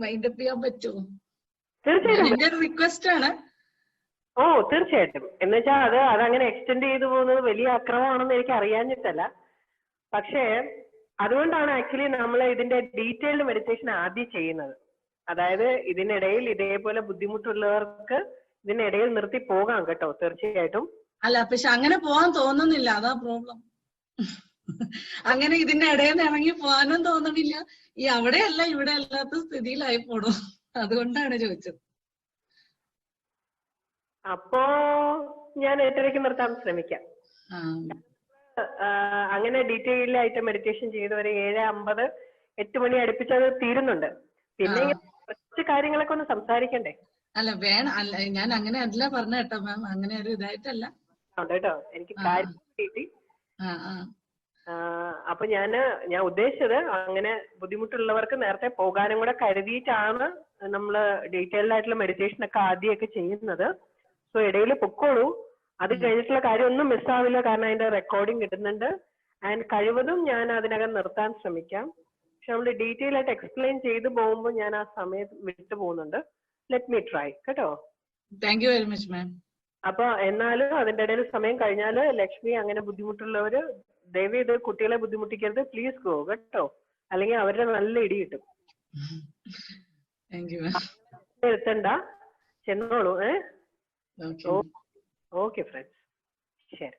മൈൻഡ് അപ്പ് ചെയ്യാൻ പറ്റുമോ? എന്റെ ഒരു റിക്വസ്റ്റ് ആണ്. ഓ തീർച്ചയായിട്ടും. എന്നുവെച്ചാൽ അതങ്ങനെ എക്സ്റ്റെൻഡ് ചെയ്തു പോകുന്നത് വലിയ അക്രമമാണെന്ന് എനിക്ക് അറിയാഞ്ഞിട്ടല്ല. പക്ഷേ അതുകൊണ്ടാണ് ആക്ച്വലി നമ്മൾ ഇതിന്റെ ഡീറ്റെയിൽഡ് മെഡിറ്റേഷൻ ആദ്യം ചെയ്യുന്നത്. അതായത് ഇതിനിടയിൽ ഇതേപോലെ ബുദ്ധിമുട്ടുള്ളവർക്ക് ഇതിനിടയിൽ നിർത്തി പോകാം കേട്ടോ, തീർച്ചയായിട്ടും. അല്ല, പക്ഷെ അങ്ങനെ പോവാൻ തോന്നുന്നില്ല, അതാ പ്രോബ്ലം. അങ്ങനെ ഇതിന്റെ ഇടയിൽ നിന്ന് ഇറങ്ങി പോകാനും തോന്നണില്ല. ഈ അവിടെയല്ല ഇവിടെ അല്ലാത്ത സ്ഥിതിയിലായി പോണു. അതുകൊണ്ടാണ് ചോദിച്ചത്. അപ്പോ ഞാൻ 8:30 നിർത്താൻ ശ്രമിക്കാം. അങ്ങനെ ഡീറ്റെയിൽ ആയിട്ട് മെഡിറ്റേഷൻ ചെയ്തവരെ 7:50 8 മണി അടുപ്പിച്ചത് തീരുന്നുണ്ട്. പിന്നെ കുറച്ച് കാര്യങ്ങളൊക്കെ ഒന്ന് സംസാരിക്കണ്ടേ? അല്ല വേണം. അല്ല, ഞാൻ അങ്ങനെ അല്ല പറഞ്ഞ കേട്ടോ മാം. അങ്ങനെ ഒരു ഇതായിട്ടല്ല കേട്ടോ. എനിക്ക് കാര്യം കിട്ടി. അപ്പൊ ഞാൻ ഉദ്ദേശിച്ചത് അങ്ങനെ ബുദ്ധിമുട്ടുള്ളവർക്ക് നേരത്തെ പോകാനും കൂടെ കരുതിയിട്ടാണ് നമ്മള് ഡീറ്റെയിൽഡ് ആയിട്ടുള്ള മെഡിറ്റേഷൻ ഒക്കെ ആദ്യമൊക്കെ ചെയ്യുന്നത്. സോ ഇടയിൽ പൊക്കോളൂ. അത് കഴിഞ്ഞിട്ടുള്ള കാര്യം ഒന്നും മിസ്സാവില്ല. കാരണം അതിന്റെ റെക്കോർഡിംഗ് കിട്ടുന്നുണ്ട്. ആൻഡ് കഴിവതും ഞാൻ അതിനകം നിർത്താൻ ശ്രമിക്കാം. പക്ഷെ നമ്മൾ ഡീറ്റെയിൽ ആയിട്ട് എക്സ്പ്ലെയിൻ ചെയ്തു പോകുമ്പോൾ ഞാൻ ആ സമയം വിട്ടു പോകുന്നുണ്ട്. ലെറ്റ് മീ ട്രൈ കേട്ടോ. Thank you very much ma'am. അപ്പൊ എന്നാലും അതിന്റെ ഇടയിൽ സമയം കഴിഞ്ഞാല് ലക്ഷ്മി അങ്ങനെ ബുദ്ധിമുട്ടുള്ളവര് ദയവ് ഇത് കുട്ടികളെ ബുദ്ധിമുട്ടിക്കരുത്. പ്ലീസ് ഗോ കേട്ടോ. അല്ലെങ്കിൽ അവരുടെ നല്ല ഇടി കിട്ടും. എത്തണ്ട, ചെന്നോളൂ. ഓക്കെ ഫ്രണ്ട്സ്, ശരി.